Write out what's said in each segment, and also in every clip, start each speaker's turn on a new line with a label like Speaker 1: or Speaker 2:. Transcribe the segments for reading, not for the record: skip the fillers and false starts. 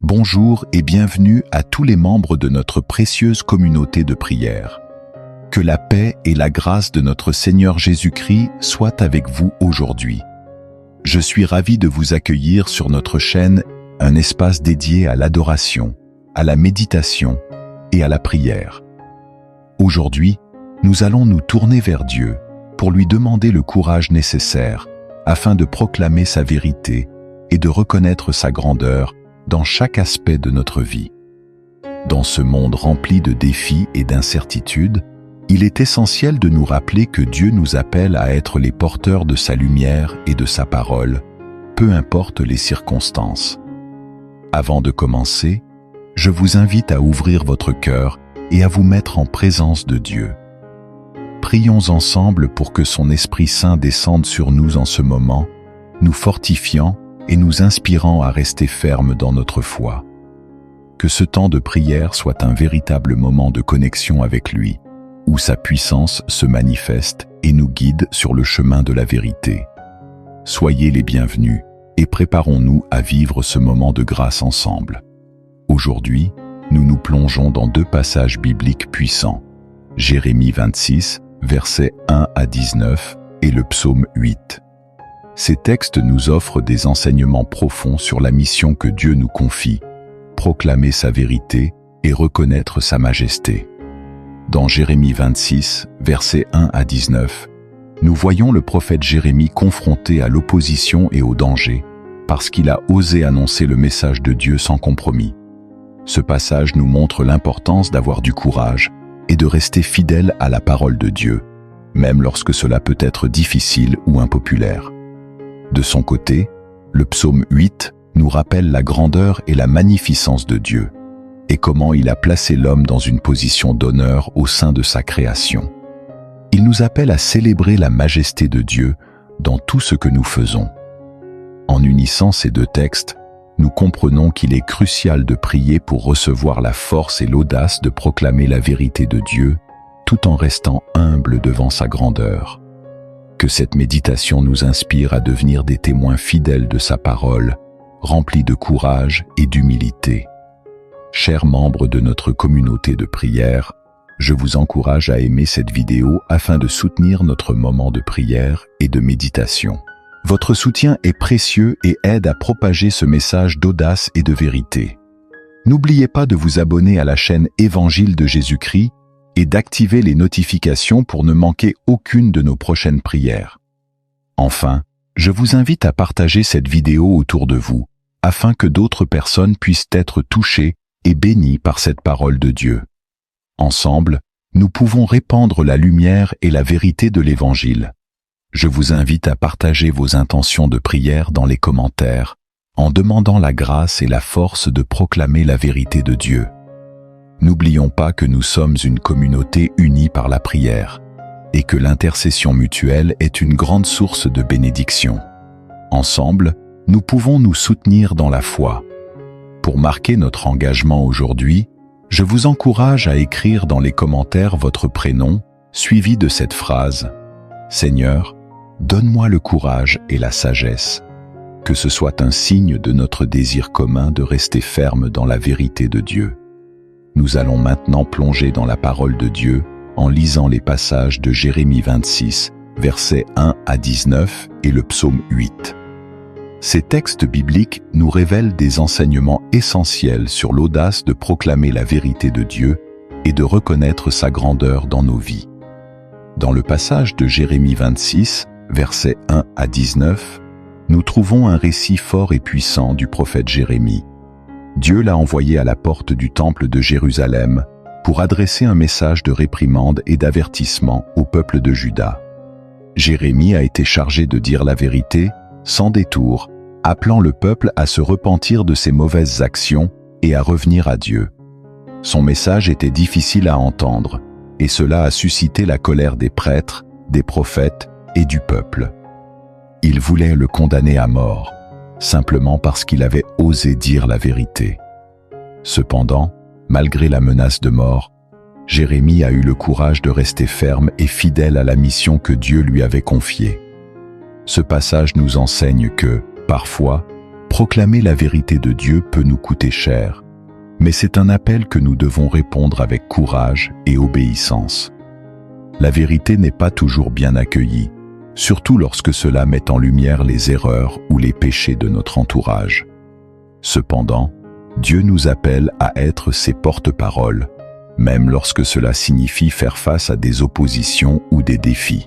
Speaker 1: Bonjour et bienvenue à tous les membres de notre précieuse communauté de prière. Que la paix et la grâce de notre Seigneur Jésus-Christ soient avec vous aujourd'hui. Je suis ravi de vous accueillir sur notre chaîne, un espace dédié à l'adoration, à la méditation et à la prière. Aujourd'hui, nous allons nous tourner vers Dieu pour lui demander le courage nécessaire afin de proclamer sa vérité et de reconnaître sa grandeur dans chaque aspect de notre vie. Dans ce monde rempli de défis et d'incertitudes, il est essentiel de nous rappeler que Dieu nous appelle à être les porteurs de sa lumière et de sa parole, peu importe les circonstances. Avant de commencer, je vous invite à ouvrir votre cœur et à vous mettre en présence de Dieu. Prions ensemble pour que son Esprit Saint descende sur nous en ce moment, nous fortifiant et nous inspirant à rester fermes dans notre foi. Que ce temps de prière soit un véritable moment de connexion avec lui, où sa puissance se manifeste et nous guide sur le chemin de la vérité. Soyez les bienvenus et préparons-nous à vivre ce moment de grâce ensemble. Aujourd'hui, nous nous plongeons dans deux passages bibliques puissants, Jérémie 26, versets 1 à 19 et le psaume 8. Ces textes nous offrent des enseignements profonds sur la mission que Dieu nous confie, proclamer sa vérité et reconnaître sa majesté. Dans Jérémie 26, versets 1 à 19, nous voyons le prophète Jérémie confronté à l'opposition et au danger, parce qu'il a osé annoncer le message de Dieu sans compromis. Ce passage nous montre l'importance d'avoir du courage et de rester fidèle à la parole de Dieu, même lorsque cela peut être difficile ou impopulaire. De son côté, le psaume 8 nous rappelle la grandeur et la magnificence de Dieu, et comment il a placé l'homme dans une position d'honneur au sein de sa création. Il nous appelle à célébrer la majesté de Dieu dans tout ce que nous faisons. En unissant ces deux textes, nous comprenons qu'il est crucial de prier pour recevoir la force et l'audace de proclamer la vérité de Dieu, tout en restant humble devant sa grandeur. Que cette méditation nous inspire à devenir des témoins fidèles de sa parole, remplis de courage et d'humilité. Chers membres de notre communauté de prière, je vous encourage à aimer cette vidéo afin de soutenir notre moment de prière et de méditation. Votre soutien est précieux et aide à propager ce message d'audace et de vérité. N'oubliez pas de vous abonner à la chaîne Évangile de Jésus-Christ et d'activer les notifications pour ne manquer aucune de nos prochaines prières. Enfin, je vous invite à partager cette vidéo autour de vous, afin que d'autres personnes puissent être touchées et bénies par cette parole de Dieu. Ensemble, nous pouvons répandre la lumière et la vérité de l'Évangile. Je vous invite à partager vos intentions de prière dans les commentaires, en demandant la grâce et la force de proclamer la vérité de Dieu. N'oublions pas que nous sommes une communauté unie par la prière, et que l'intercession mutuelle est une grande source de bénédiction. Ensemble, nous pouvons nous soutenir dans la foi. Pour marquer notre engagement aujourd'hui, je vous encourage à écrire dans les commentaires votre prénom, suivi de cette phrase « Seigneur, donne-moi le courage et la sagesse », que ce soit un signe de notre désir commun de rester ferme dans la vérité de Dieu. Nous allons maintenant plonger dans la parole de Dieu en lisant les passages de Jérémie 26, versets 1 à 19 et le psaume 8. Ces textes bibliques nous révèlent des enseignements essentiels sur l'audace de proclamer la vérité de Dieu et de reconnaître sa grandeur dans nos vies. Dans le passage de Jérémie 26, versets 1 à 19, nous trouvons un récit fort et puissant du prophète Jérémie. Dieu l'a envoyé à la porte du temple de Jérusalem pour adresser un message de réprimande et d'avertissement au peuple de Juda. Jérémie a été chargé de dire la vérité, sans détour, appelant le peuple à se repentir de ses mauvaises actions et à revenir à Dieu. Son message était difficile à entendre, et cela a suscité la colère des prêtres, des prophètes et du peuple. Ils voulaient le condamner à mort, simplement parce qu'il avait osé dire la vérité. Cependant, malgré la menace de mort, Jérémie a eu le courage de rester ferme et fidèle à la mission que Dieu lui avait confiée. Ce passage nous enseigne que, parfois, proclamer la vérité de Dieu peut nous coûter cher, mais c'est un appel que nous devons répondre avec courage et obéissance. La vérité n'est pas toujours bien accueillie, surtout lorsque cela met en lumière les erreurs ou les péchés de notre entourage. Cependant, Dieu nous appelle à être ses porte-paroles, même lorsque cela signifie faire face à des oppositions ou des défis.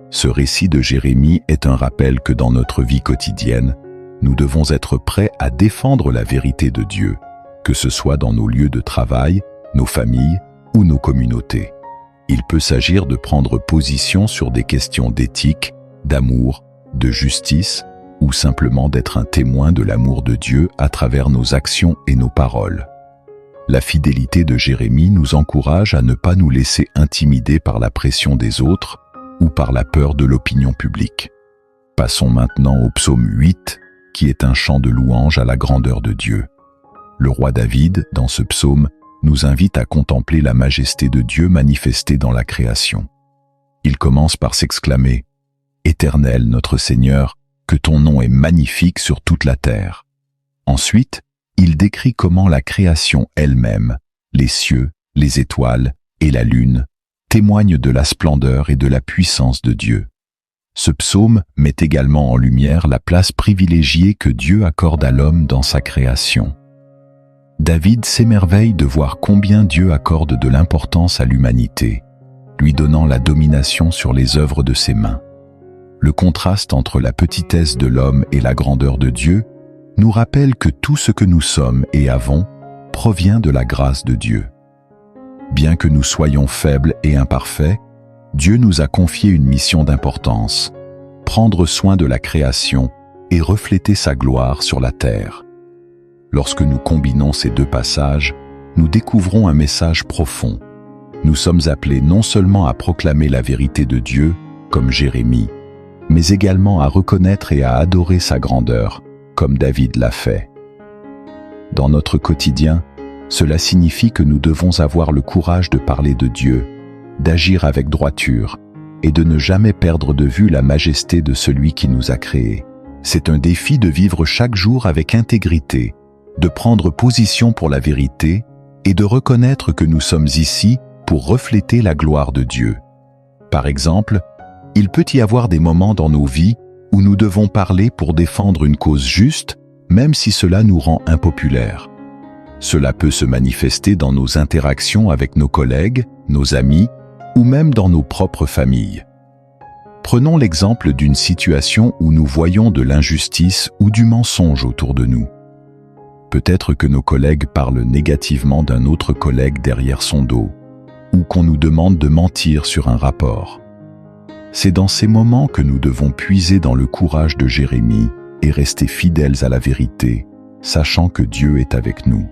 Speaker 1: Ce récit de Jérémie est un rappel que dans notre vie quotidienne, nous devons être prêts à défendre la vérité de Dieu, que ce soit dans nos lieux de travail, nos familles ou nos communautés. Il peut s'agir de prendre position sur des questions d'éthique, d'amour, de justice, ou simplement d'être un témoin de l'amour de Dieu à travers nos actions et nos paroles. La fidélité de Jérémie nous encourage à ne pas nous laisser intimider par la pression des autres ou par la peur de l'opinion publique. Passons maintenant au psaume 8, qui est un chant de louange à la grandeur de Dieu. Le roi David, dans ce psaume, nous invite à contempler la majesté de Dieu manifestée dans la création. Il commence par s'exclamer « Éternel, notre Seigneur, que ton nom est magnifique sur toute la terre. » Ensuite, il décrit comment la création elle-même, les cieux, les étoiles et la lune, témoignent de la splendeur et de la puissance de Dieu. Ce psaume met également en lumière la place privilégiée que Dieu accorde à l'homme dans sa création. David s'émerveille de voir combien Dieu accorde de l'importance à l'humanité, lui donnant la domination sur les œuvres de ses mains. Le contraste entre la petitesse de l'homme et la grandeur de Dieu nous rappelle que tout ce que nous sommes et avons provient de la grâce de Dieu. Bien que nous soyons faibles et imparfaits, Dieu nous a confié une mission d'importance, prendre soin de la création et refléter sa gloire sur la terre. Lorsque nous combinons ces deux passages, nous découvrons un message profond. Nous sommes appelés non seulement à proclamer la vérité de Dieu, comme Jérémie, mais également à reconnaître et à adorer sa grandeur, comme David l'a fait. Dans notre quotidien, cela signifie que nous devons avoir le courage de parler de Dieu, d'agir avec droiture et de ne jamais perdre de vue la majesté de celui qui nous a créés. C'est un défi de vivre chaque jour avec intégrité, de prendre position pour la vérité et de reconnaître que nous sommes ici pour refléter la gloire de Dieu. Par exemple, il peut y avoir des moments dans nos vies où nous devons parler pour défendre une cause juste, même si cela nous rend impopulaires. Cela peut se manifester dans nos interactions avec nos collègues, nos amis, ou même dans nos propres familles. Prenons l'exemple d'une situation où nous voyons de l'injustice ou du mensonge autour de nous. Peut-être que nos collègues parlent négativement d'un autre collègue derrière son dos, ou qu'on nous demande de mentir sur un rapport. C'est dans ces moments que nous devons puiser dans le courage de Jérémie et rester fidèles à la vérité, sachant que Dieu est avec nous.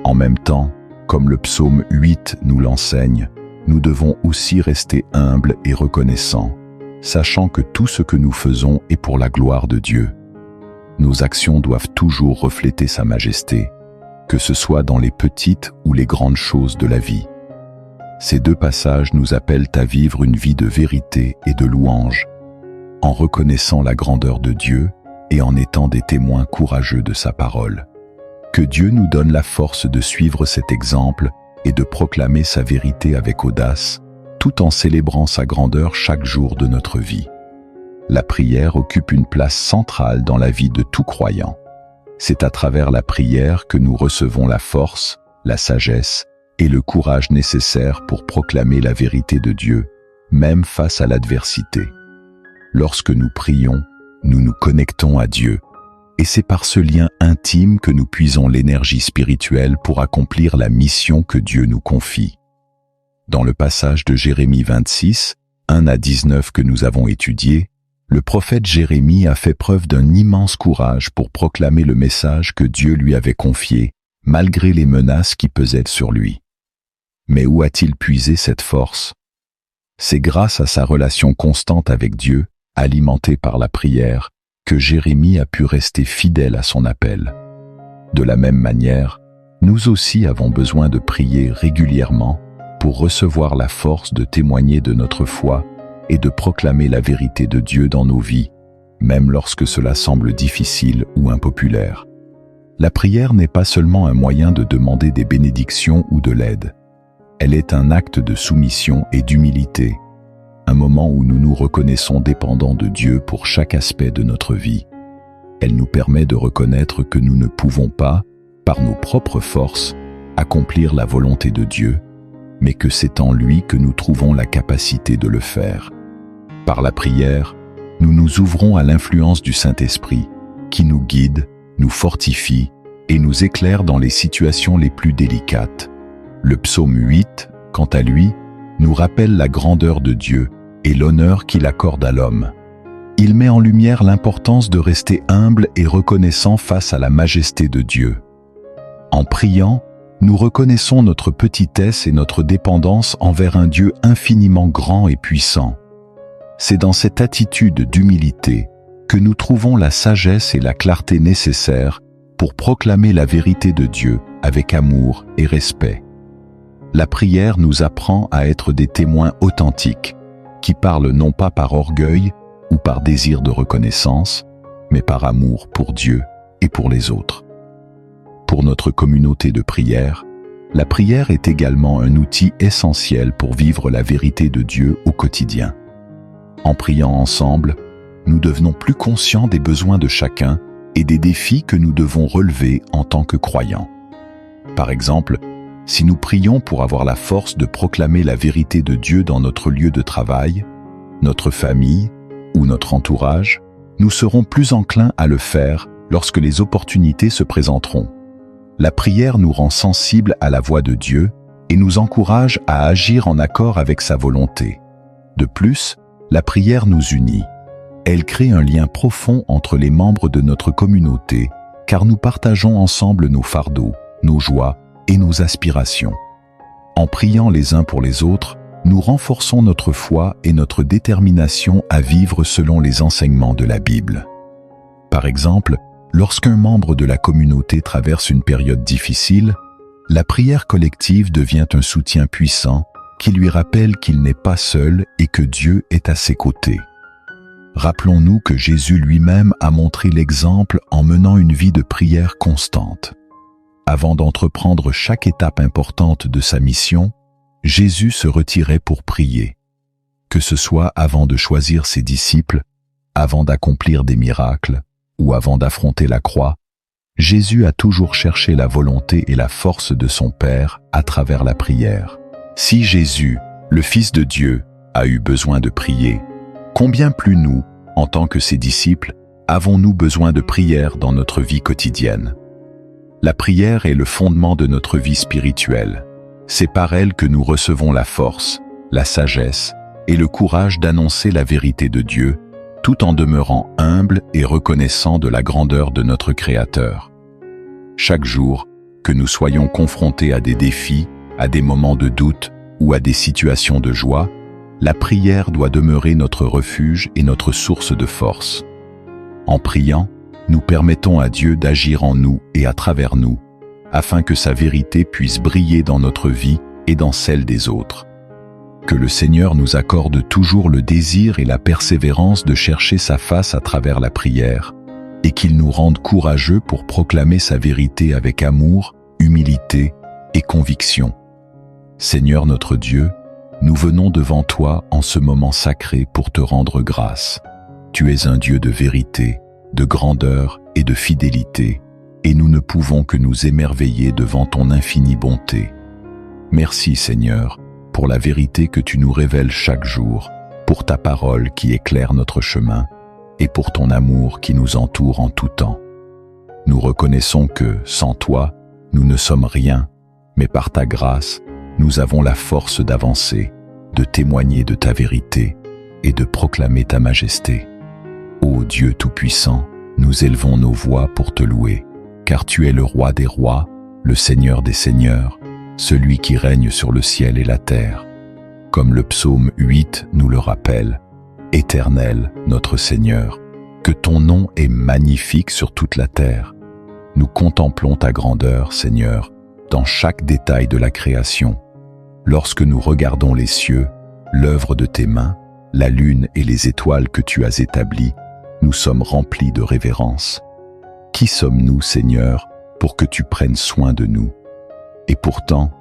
Speaker 1: En même temps, comme le psaume 8 nous l'enseigne, nous devons aussi rester humbles et reconnaissants, sachant que tout ce que nous faisons est pour la gloire de Dieu. Nos actions doivent toujours refléter sa majesté, que ce soit dans les petites ou les grandes choses de la vie. Ces deux passages nous appellent à vivre une vie de vérité et de louange, en reconnaissant la grandeur de Dieu et en étant des témoins courageux de sa parole. Que Dieu nous donne la force de suivre cet exemple et de proclamer sa vérité avec audace, tout en célébrant sa grandeur chaque jour de notre vie. La prière occupe une place centrale dans la vie de tout croyant. C'est à travers la prière que nous recevons la force, la sagesse et le courage nécessaires pour proclamer la vérité de Dieu, même face à l'adversité. Lorsque nous prions, nous nous connectons à Dieu, et c'est par ce lien intime que nous puisons l'énergie spirituelle pour accomplir la mission que Dieu nous confie. Dans le passage de Jérémie 26, 1 à 19 que nous avons étudié, le prophète Jérémie a fait preuve d'un immense courage pour proclamer le message que Dieu lui avait confié, malgré les menaces qui pesaient sur lui. Mais où a-t-il puisé cette force? C'est grâce à sa relation constante avec Dieu, alimentée par la prière, que Jérémie a pu rester fidèle à son appel. De la même manière, nous aussi avons besoin de prier régulièrement pour recevoir la force de témoigner de notre foi et de proclamer la vérité de Dieu dans nos vies, même lorsque cela semble difficile ou impopulaire. La prière n'est pas seulement un moyen de demander des bénédictions ou de l'aide. Elle est un acte de soumission et d'humilité, un moment où nous nous reconnaissons dépendants de Dieu pour chaque aspect de notre vie. Elle nous permet de reconnaître que nous ne pouvons pas, par nos propres forces, accomplir la volonté de Dieu, mais que c'est en lui que nous trouvons la capacité de le faire. Par la prière, nous nous ouvrons à l'influence du Saint-Esprit, qui nous guide, nous fortifie et nous éclaire dans les situations les plus délicates. Le psaume 8, quant à lui, nous rappelle la grandeur de Dieu et l'honneur qu'il accorde à l'homme. Il met en lumière l'importance de rester humble et reconnaissant face à la majesté de Dieu. En priant, nous reconnaissons notre petitesse et notre dépendance envers un Dieu infiniment grand et puissant. C'est dans cette attitude d'humilité que nous trouvons la sagesse et la clarté nécessaires pour proclamer la vérité de Dieu avec amour et respect. La prière nous apprend à être des témoins authentiques, qui parlent non pas par orgueil ou par désir de reconnaissance, mais par amour pour Dieu et pour les autres. Pour notre communauté de prière, la prière est également un outil essentiel pour vivre la vérité de Dieu au quotidien. En priant ensemble, nous devenons plus conscients des besoins de chacun et des défis que nous devons relever en tant que croyants. Par exemple, si nous prions pour avoir la force de proclamer la vérité de Dieu dans notre lieu de travail, notre famille ou notre entourage, nous serons plus enclins à le faire lorsque les opportunités se présenteront. La prière nous rend sensibles à la voix de Dieu et nous encourage à agir en accord avec sa volonté. De plus, la prière nous unit. Elle crée un lien profond entre les membres de notre communauté, car nous partageons ensemble nos fardeaux, nos joies et nos aspirations. En priant les uns pour les autres, nous renforçons notre foi et notre détermination à vivre selon les enseignements de la Bible. Par exemple, lorsqu'un membre de la communauté traverse une période difficile, la prière collective devient un soutien puissant qui lui rappelle qu'il n'est pas seul et que Dieu est à ses côtés. Rappelons-nous que Jésus lui-même a montré l'exemple en menant une vie de prière constante. Avant d'entreprendre chaque étape importante de sa mission, Jésus se retirait pour prier. Que ce soit avant de choisir ses disciples, avant d'accomplir des miracles ou avant d'affronter la croix, Jésus a toujours cherché la volonté et la force de son Père à travers la prière. Si Jésus, le Fils de Dieu, a eu besoin de prier, combien plus nous, en tant que ses disciples, avons-nous besoin de prière dans notre vie quotidienne? La prière est le fondement de notre vie spirituelle. C'est par elle que nous recevons la force, la sagesse et le courage d'annoncer la vérité de Dieu, tout en demeurant humble et reconnaissant de la grandeur de notre Créateur. Chaque jour, que nous soyons confrontés à des défis, à des moments de doute ou à des situations de joie, la prière doit demeurer notre refuge et notre source de force. En priant, nous permettons à Dieu d'agir en nous et à travers nous, afin que sa vérité puisse briller dans notre vie et dans celle des autres. Que le Seigneur nous accorde toujours le désir et la persévérance de chercher sa face à travers la prière, et qu'il nous rende courageux pour proclamer sa vérité avec amour, humilité et conviction. Seigneur notre Dieu, nous venons devant toi en ce moment sacré pour te rendre grâce. Tu es un Dieu de vérité, de grandeur et de fidélité, et nous ne pouvons que nous émerveiller devant ton infinie bonté. Merci Seigneur, pour la vérité que tu nous révèles chaque jour, pour ta parole qui éclaire notre chemin, et pour ton amour qui nous entoure en tout temps. Nous reconnaissons que, sans toi, nous ne sommes rien, mais par ta grâce, nous avons la force d'avancer, de témoigner de ta vérité et de proclamer ta majesté. Ô Dieu Tout-Puissant, nous élevons nos voix pour te louer, car tu es le Roi des rois, le Seigneur des seigneurs, celui qui règne sur le ciel et la terre. Comme le psaume 8 nous le rappelle, « Éternel, notre Seigneur, que ton nom est magnifique sur toute la terre. Nous contemplons ta grandeur, Seigneur, dans chaque détail de la création. Lorsque nous regardons les cieux, l'œuvre de tes mains, la lune et les étoiles que tu as établies, nous sommes remplis de révérence. Qui sommes-nous, Seigneur, pour que tu prennes soin de nous? Et pourtant,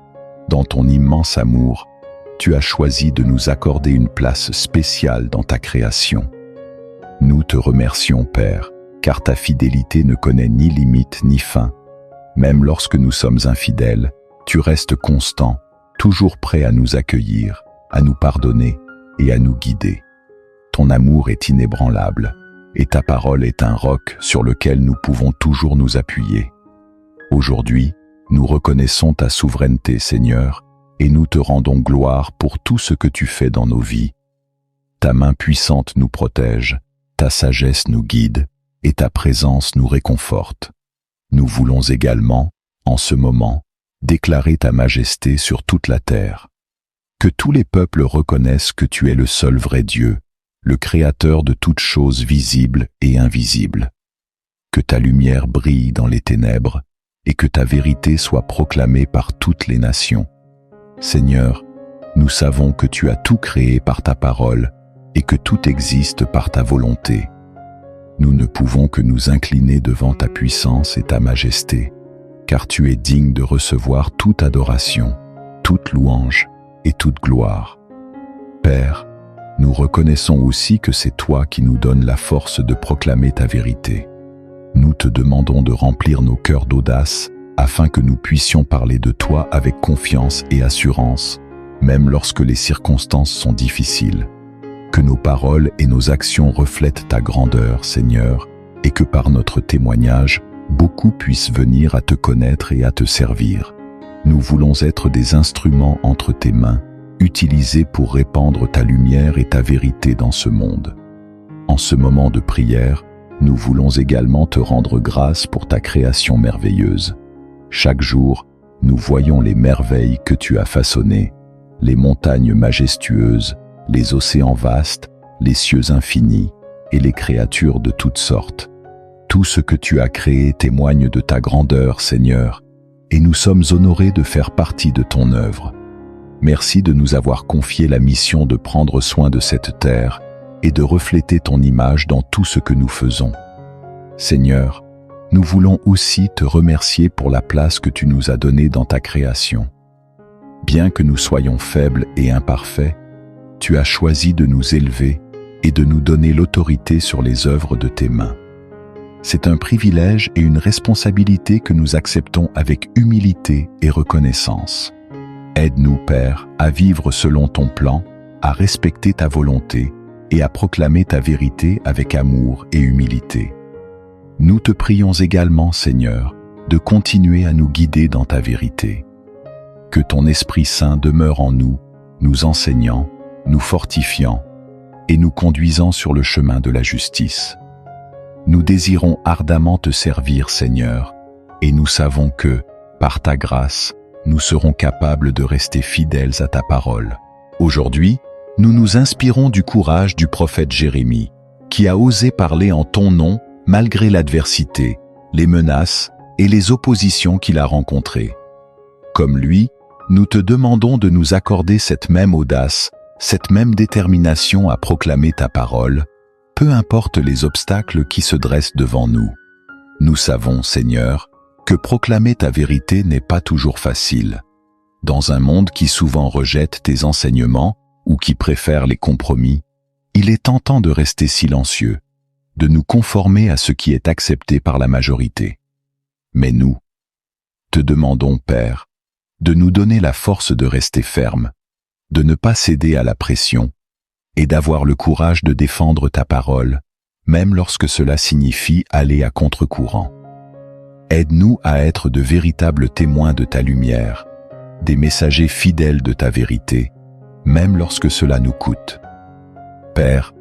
Speaker 1: dans ton immense amour, tu as choisi de nous accorder une place spéciale dans ta création. Nous te remercions, Père, car ta fidélité ne connaît ni limite ni fin. Même lorsque nous sommes infidèles, tu restes constant, toujours prêt à nous accueillir, à nous pardonner et à nous guider. Ton amour est inébranlable, et ta parole est un roc sur lequel nous pouvons toujours nous appuyer. Aujourd'hui, nous reconnaissons ta souveraineté, Seigneur, et nous te rendons gloire pour tout ce que tu fais dans nos vies. Ta main puissante nous protège, ta sagesse nous guide, et ta présence nous réconforte. Nous voulons également, en ce moment, déclarer ta majesté sur toute la terre. Que tous les peuples reconnaissent que tu es le seul vrai Dieu, le Créateur de toutes choses visibles et invisibles. Que ta lumière brille dans les ténèbres et que ta vérité soit proclamée par toutes les nations. Seigneur, nous savons que tu as tout créé par ta parole et que tout existe par ta volonté. Nous ne pouvons que nous incliner devant ta puissance et ta majesté, car tu es digne de recevoir toute adoration, toute louange et toute gloire. Père, nous reconnaissons aussi que c'est toi qui nous donnes la force de proclamer ta vérité. Nous te demandons de remplir nos cœurs d'audace afin que nous puissions parler de toi avec confiance et assurance, même lorsque les circonstances sont difficiles. Que nos paroles et nos actions reflètent ta grandeur, Seigneur, et que par notre témoignage, beaucoup puissent venir à te connaître et à te servir. Nous voulons être des instruments entre tes mains, utilisés pour répandre ta lumière et ta vérité dans ce monde. En ce moment de prière, nous voulons également te rendre grâce pour ta création merveilleuse. Chaque jour, nous voyons les merveilles que tu as façonnées, les montagnes majestueuses, les océans vastes, les cieux infinis et les créatures de toutes sortes. Tout ce que tu as créé témoigne de ta grandeur, Seigneur, et nous sommes honorés de faire partie de ton œuvre. Merci de nous avoir confié la mission de prendre soin de cette terre et de refléter ton image dans tout ce que nous faisons. Seigneur, nous voulons aussi te remercier pour la place que tu nous as donnée dans ta création. Bien que nous soyons faibles et imparfaits, tu as choisi de nous élever et de nous donner l'autorité sur les œuvres de tes mains. C'est un privilège et une responsabilité que nous acceptons avec humilité et reconnaissance. Aide-nous, Père, à vivre selon ton plan, à respecter ta volonté et à proclamer ta vérité avec amour et humilité. Nous te prions également, Seigneur, de continuer à nous guider dans ta vérité. Que ton Esprit Saint demeure en nous, nous enseignant, nous fortifiant et nous conduisant sur le chemin de la justice. Nous désirons ardemment te servir, Seigneur, et nous savons que, par ta grâce, nous serons capables de rester fidèles à ta parole. Aujourd'hui, nous nous inspirons du courage du prophète Jérémie, qui a osé parler en ton nom malgré l'adversité, les menaces et les oppositions qu'il a rencontrées. Comme lui, nous te demandons de nous accorder cette même audace, cette même détermination à proclamer ta parole, peu importe les obstacles qui se dressent devant nous. Nous savons, Seigneur, que proclamer ta vérité n'est pas toujours facile. Dans un monde qui souvent rejette tes enseignements ou qui préfère les compromis, il est tentant de rester silencieux, de nous conformer à ce qui est accepté par la majorité. Mais nous, te demandons, Père, de nous donner la force de rester ferme, de ne pas céder à la pression et d'avoir le courage de défendre ta parole, même lorsque cela signifie aller à contre-courant. Aide-nous à être de véritables témoins de ta lumière, des messagers fidèles de ta vérité, même lorsque cela nous coûte. Père,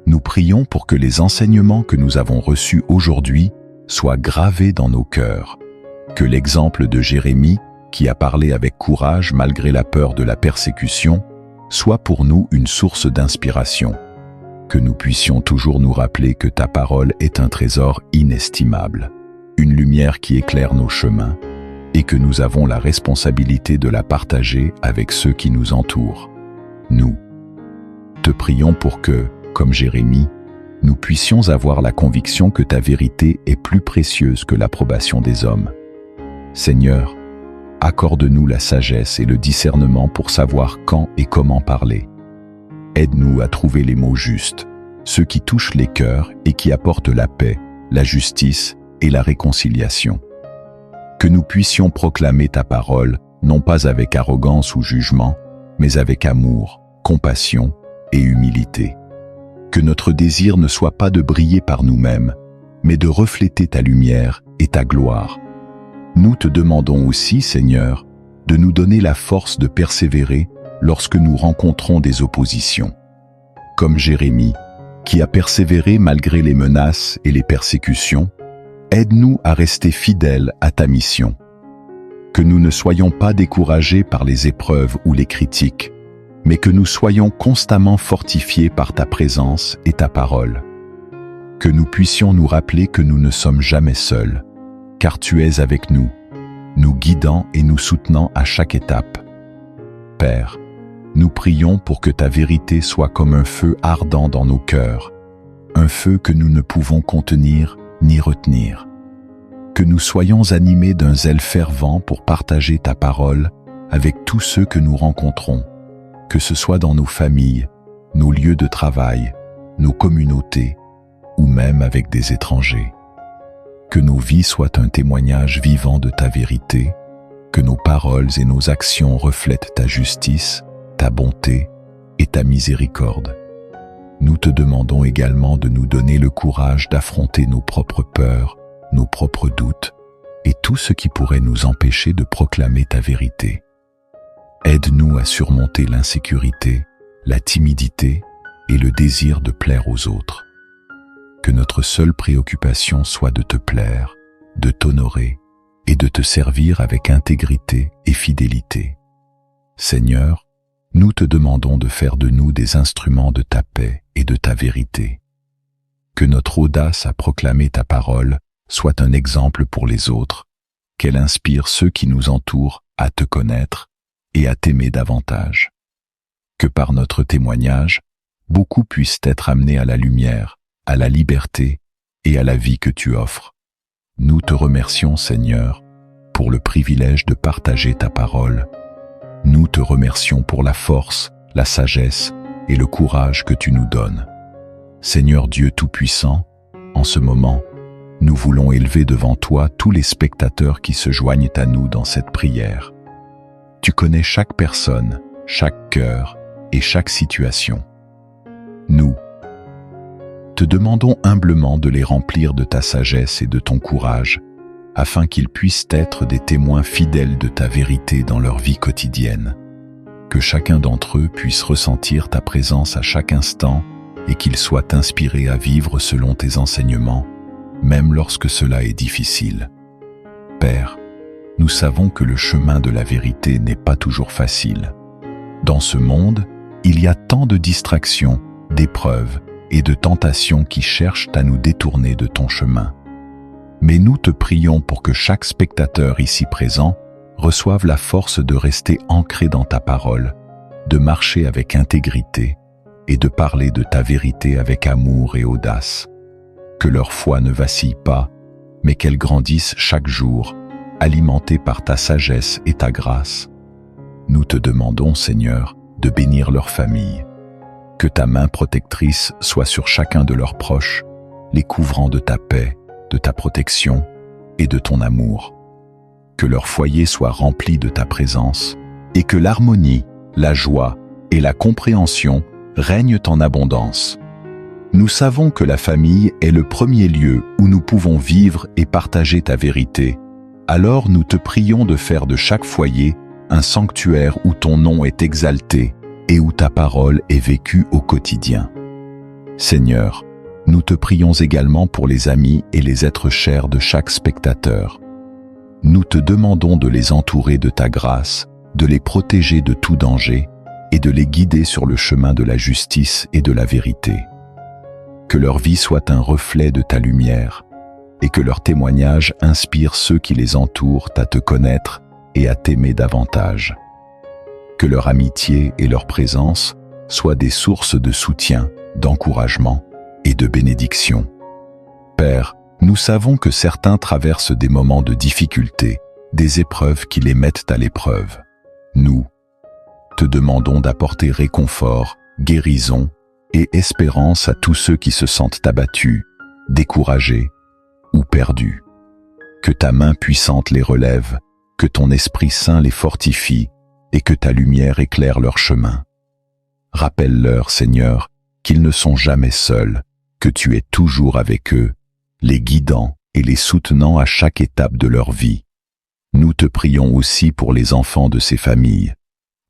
Speaker 1: nous prions pour que les enseignements que nous avons reçus aujourd'hui soient gravés dans nos cœurs, que l'exemple de Jérémie, qui a parlé avec courage malgré la peur de la persécution, soit pour nous une source d'inspiration, que nous puissions toujours nous rappeler que ta parole est un trésor inestimable, une lumière qui éclaire nos chemins, et que nous avons la responsabilité de la partager avec ceux qui nous entourent. Nous te prions pour que, comme Jérémie, nous puissions avoir la conviction que ta vérité est plus précieuse que l'approbation des hommes. Seigneur, accorde-nous la sagesse et le discernement pour savoir quand et comment parler. Aide-nous à trouver les mots justes, ceux qui touchent les cœurs et qui apportent la paix, la justice et la réconciliation. Que nous puissions proclamer ta parole, non pas avec arrogance ou jugement, mais avec amour, compassion et humilité. Que notre désir ne soit pas de briller par nous-mêmes, mais de refléter ta lumière et ta gloire. Nous te demandons aussi, Seigneur, de nous donner la force de persévérer lorsque nous rencontrons des oppositions. Comme Jérémie, qui a persévéré malgré les menaces et les persécutions, aide-nous à rester fidèles à ta mission. Que nous ne soyons pas découragés par les épreuves ou les critiques, mais que nous soyons constamment fortifiés par ta présence et ta parole. Que nous puissions nous rappeler que nous ne sommes jamais seuls, car tu es avec nous, nous guidant et nous soutenant à chaque étape. Père, nous prions pour que ta vérité soit comme un feu ardent dans nos cœurs, un feu que nous ne pouvons contenir ni retenir. Que nous soyons animés d'un zèle fervent pour partager ta parole avec tous ceux que nous rencontrons, que ce soit dans nos familles, nos lieux de travail, nos communautés, ou même avec des étrangers. Que nos vies soient un témoignage vivant de ta vérité, que nos paroles et nos actions reflètent ta justice, ta bonté et ta miséricorde. Nous te demandons également de nous donner le courage d'affronter nos propres peurs, nos propres doutes et tout ce qui pourrait nous empêcher de proclamer ta vérité. Aide-nous à surmonter l'insécurité, la timidité et le désir de plaire aux autres. Que notre seule préoccupation soit de te plaire, de t'honorer et de te servir avec intégrité et fidélité. Seigneur, nous te demandons de faire de nous des instruments de ta paix et de ta vérité. Que notre audace à proclamer ta parole soit un exemple pour les autres, qu'elle inspire ceux qui nous entourent à te connaître et à t'aimer davantage. Que par notre témoignage, beaucoup puissent être amenés à la lumière, à la liberté et à la vie que tu offres. Nous te remercions, Seigneur, pour le privilège de partager ta parole. Nous te remercions pour la force, la sagesse et le courage que tu nous donnes. Seigneur Dieu Tout-Puissant, en ce moment, nous voulons élever devant toi tous les spectateurs qui se joignent à nous dans cette prière. Tu connais chaque personne, chaque cœur et chaque situation. Nous te demandons humblement de les remplir de ta sagesse et de ton courage, afin qu'ils puissent être des témoins fidèles de ta vérité dans leur vie quotidienne. Que chacun d'entre eux puisse ressentir ta présence à chaque instant et qu'ils soient inspirés à vivre selon tes enseignements, même lorsque cela est difficile. Père, nous savons que le chemin de la vérité n'est pas toujours facile. Dans ce monde, il y a tant de distractions, d'épreuves et de tentations qui cherchent à nous détourner de ton chemin. Mais nous te prions pour que chaque spectateur ici présent reçoive la force de rester ancré dans ta parole, de marcher avec intégrité et de parler de ta vérité avec amour et audace. Que leur foi ne vacille pas, mais qu'elle grandisse chaque jour, alimentée par ta sagesse et ta grâce. Nous te demandons, Seigneur, de bénir leur famille. Que ta main protectrice soit sur chacun de leurs proches, les couvrant de ta paix, de ta protection et de ton amour. Que leur foyer soit rempli de ta présence et que l'harmonie, la joie et la compréhension règnent en abondance. Nous savons que la famille est le premier lieu où nous pouvons vivre et partager ta vérité. Alors nous te prions de faire de chaque foyer un sanctuaire où ton nom est exalté et où ta parole est vécue au quotidien. Seigneur, nous te prions également pour les amis et les êtres chers de chaque spectateur. Nous te demandons de les entourer de ta grâce, de les protéger de tout danger et de les guider sur le chemin de la justice et de la vérité. Que leur vie soit un reflet de ta lumière et que leur témoignage inspire ceux qui les entourent à te connaître et à t'aimer davantage. Que leur amitié et leur présence soient des sources de soutien, d'encouragement et de bénédiction. Père, nous savons que certains traversent des moments de difficulté, des épreuves qui les mettent à l'épreuve. Nous te demandons d'apporter réconfort, guérison et espérance à tous ceux qui se sentent abattus, découragés ou perdus. Que ta main puissante les relève, que ton Esprit Saint les fortifie et que ta lumière éclaire leur chemin. Rappelle-leur, Seigneur, qu'ils ne sont jamais seuls, que tu es toujours avec eux, les guidant et les soutenant à chaque étape de leur vie. Nous te prions aussi pour les enfants de ces familles.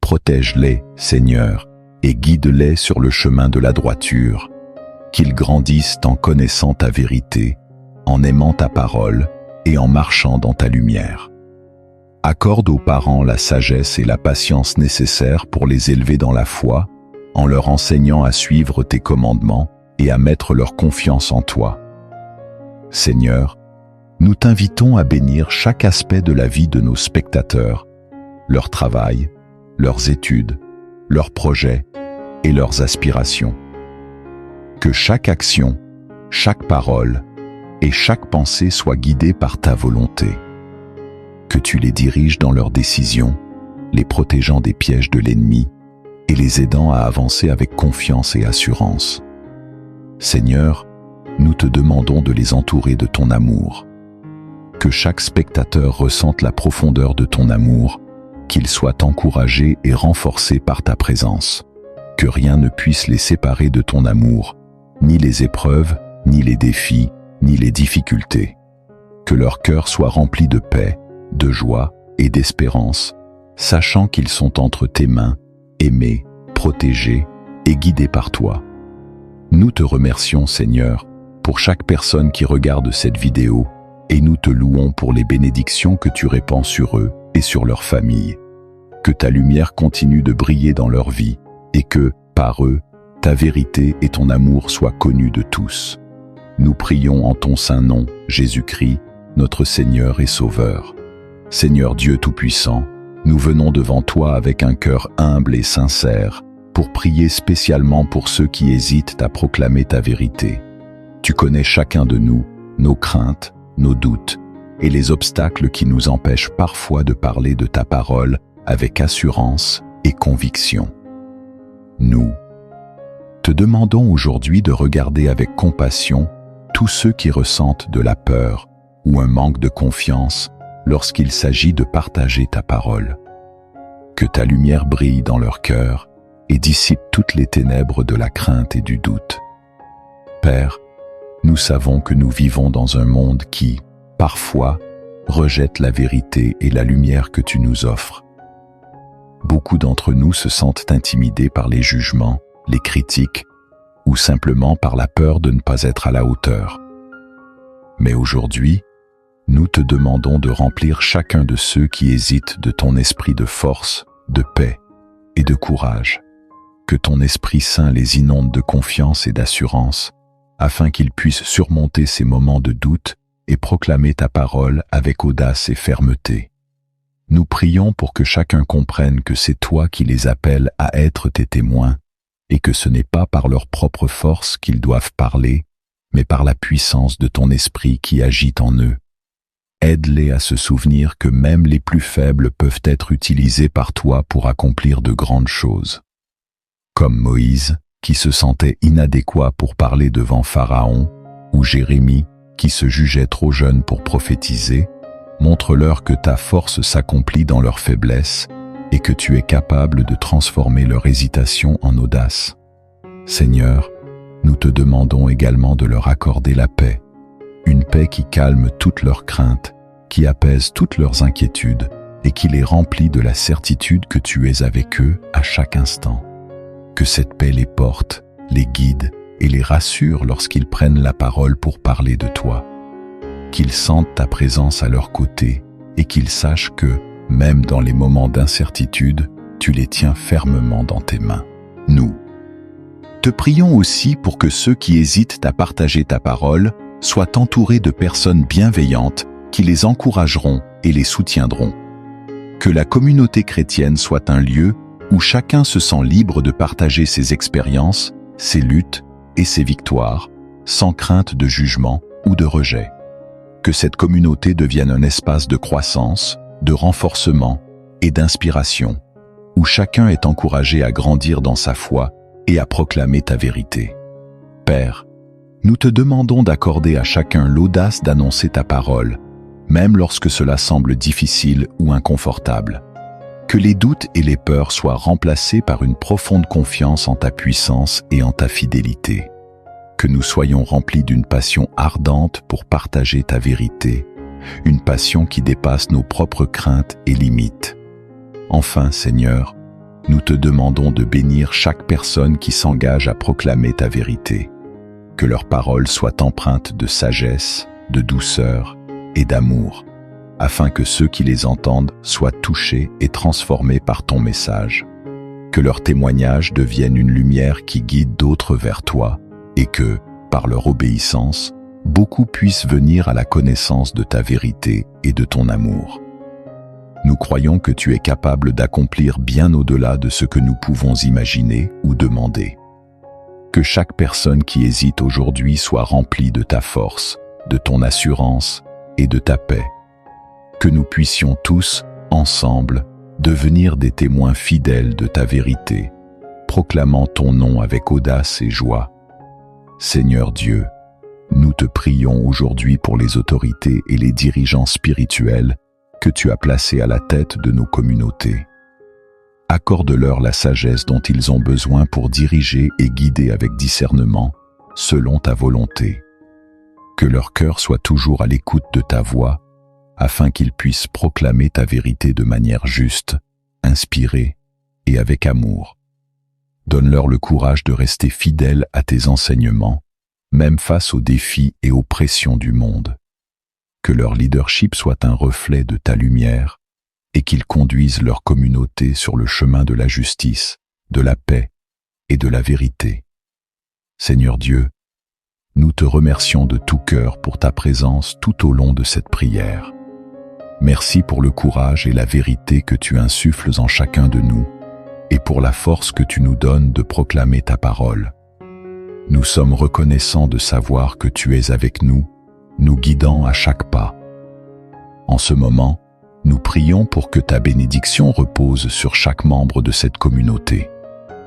Speaker 1: Protège-les, Seigneur, et guide-les sur le chemin de la droiture, qu'ils grandissent en connaissant ta vérité, en aimant ta parole et en marchant dans ta lumière. Accorde aux parents la sagesse et la patience nécessaires pour les élever dans la foi, en leur enseignant à suivre tes commandements et à mettre leur confiance en toi. Seigneur, nous t'invitons à bénir chaque aspect de la vie de nos spectateurs, leur travail, leurs études, leurs projets et leurs aspirations. Que chaque action, chaque parole et chaque pensée soient guidées par ta volonté. Que tu les diriges dans leurs décisions, les protégeant des pièges de l'ennemi et les aidant à avancer avec confiance et assurance. Seigneur, nous te demandons de les entourer de ton amour. Que chaque spectateur ressente la profondeur de ton amour, qu'il soit encouragé et renforcé par ta présence. Que rien ne puisse les séparer de ton amour, ni les épreuves, ni les défis, ni les difficultés. Que leur cœur soit rempli de paix, de joie et d'espérance, sachant qu'ils sont entre tes mains, aimés, protégés et guidés par toi. Nous te remercions, Seigneur, pour chaque personne qui regarde cette vidéo, et nous te louons pour les bénédictions que tu répands sur eux et sur leur famille. Que ta lumière continue de briller dans leur vie, et que, par eux, ta vérité et ton amour soient connus de tous. Nous prions en ton saint nom, Jésus-Christ, notre Seigneur et Sauveur. Seigneur Dieu Tout-Puissant, nous venons devant toi avec un cœur humble et sincère pour prier spécialement pour ceux qui hésitent à proclamer ta vérité. Tu connais chacun de nous, nos craintes, nos doutes et les obstacles qui nous empêchent parfois de parler de ta parole avec assurance et conviction. Nous te demandons aujourd'hui de regarder avec compassion tous ceux qui ressentent de la peur ou un manque de confiance lorsqu'il s'agit de partager ta parole. Que ta lumière brille dans leur cœur et dissipe toutes les ténèbres de la crainte et du doute. Père, nous savons que nous vivons dans un monde qui, parfois, rejette la vérité et la lumière que tu nous offres. Beaucoup d'entre nous se sentent intimidés par les jugements, les critiques, ou simplement par la peur de ne pas être à la hauteur. Mais aujourd'hui, nous te demandons de remplir chacun de ceux qui hésitent de ton esprit de force, de paix et de courage. Que ton Esprit Saint les inonde de confiance et d'assurance, afin qu'ils puissent surmonter ces moments de doute et proclamer ta parole avec audace et fermeté. Nous prions pour que chacun comprenne que c'est toi qui les appelles à être tes témoins, et que ce n'est pas par leur propre force qu'ils doivent parler, mais par la puissance de ton esprit qui agit en eux. Aide-les à se souvenir que même les plus faibles peuvent être utilisés par toi pour accomplir de grandes choses. Comme Moïse, qui se sentait inadéquat pour parler devant Pharaon, ou Jérémie, qui se jugeait trop jeune pour prophétiser, montre-leur que ta force s'accomplit dans leur faiblesse et que tu es capable de transformer leur hésitation en audace. Seigneur, nous te demandons également de leur accorder la paix, une paix qui calme toutes leurs craintes, qui apaise toutes leurs inquiétudes et qui les remplit de la certitude que tu es avec eux à chaque instant. Que cette paix les porte, les guide et les rassure lorsqu'ils prennent la parole pour parler de toi. Qu'ils sentent ta présence à leur côté et qu'ils sachent que, même dans les moments d'incertitude, tu les tiens fermement dans tes mains. Nous te prions aussi pour que ceux qui hésitent à partager ta parole soient entourés de personnes bienveillantes qui les encourageront et les soutiendront. Que la communauté chrétienne soit un lieu où chacun se sent libre de partager ses expériences, ses luttes et ses victoires, sans crainte de jugement ou de rejet. Que cette communauté devienne un espace de croissance, de renforcement et d'inspiration, où chacun est encouragé à grandir dans sa foi et à proclamer ta vérité. Père, nous te demandons d'accorder à chacun l'audace d'annoncer ta parole, même lorsque cela semble difficile ou inconfortable. Que les doutes et les peurs soient remplacés par une profonde confiance en ta puissance et en ta fidélité. Que nous soyons remplis d'une passion ardente pour partager ta vérité, une passion qui dépasse nos propres craintes et limites. Enfin, Seigneur, nous te demandons de bénir chaque personne qui s'engage à proclamer ta vérité. Que leurs paroles soient empreintes de sagesse, de douceur et d'amour, afin que ceux qui les entendent soient touchés et transformés par ton message. Que leurs témoignages deviennent une lumière qui guide d'autres vers toi, et que, par leur obéissance, beaucoup puissent venir à la connaissance de ta vérité et de ton amour. Nous croyons que tu es capable d'accomplir bien au-delà de ce que nous pouvons imaginer ou demander. Que chaque personne qui hésite aujourd'hui soit remplie de ta force, de ton assurance et de ta paix. Que nous puissions tous, ensemble, devenir des témoins fidèles de ta vérité, proclamant ton nom avec audace et joie. Seigneur Dieu, nous te prions aujourd'hui pour les autorités et les dirigeants spirituels que tu as placés à la tête de nos communautés. Accorde-leur la sagesse dont ils ont besoin pour diriger et guider avec discernement, selon ta volonté. Que leur cœur soit toujours à l'écoute de ta voix, afin qu'ils puissent proclamer ta vérité de manière juste, inspirée et avec amour. Donne-leur le courage de rester fidèles à tes enseignements, même face aux défis et aux pressions du monde. Que leur leadership soit un reflet de ta lumière et qu'ils conduisent leur communauté sur le chemin de la justice, de la paix et de la vérité. Seigneur Dieu, nous te remercions de tout cœur pour ta présence tout au long de cette prière. Merci pour le courage et la vérité que tu insuffles en chacun de nous et pour la force que tu nous donnes de proclamer ta parole. Nous sommes reconnaissants de savoir que tu es avec nous, nous guidant à chaque pas. En ce moment, nous prions pour que ta bénédiction repose sur chaque membre de cette communauté,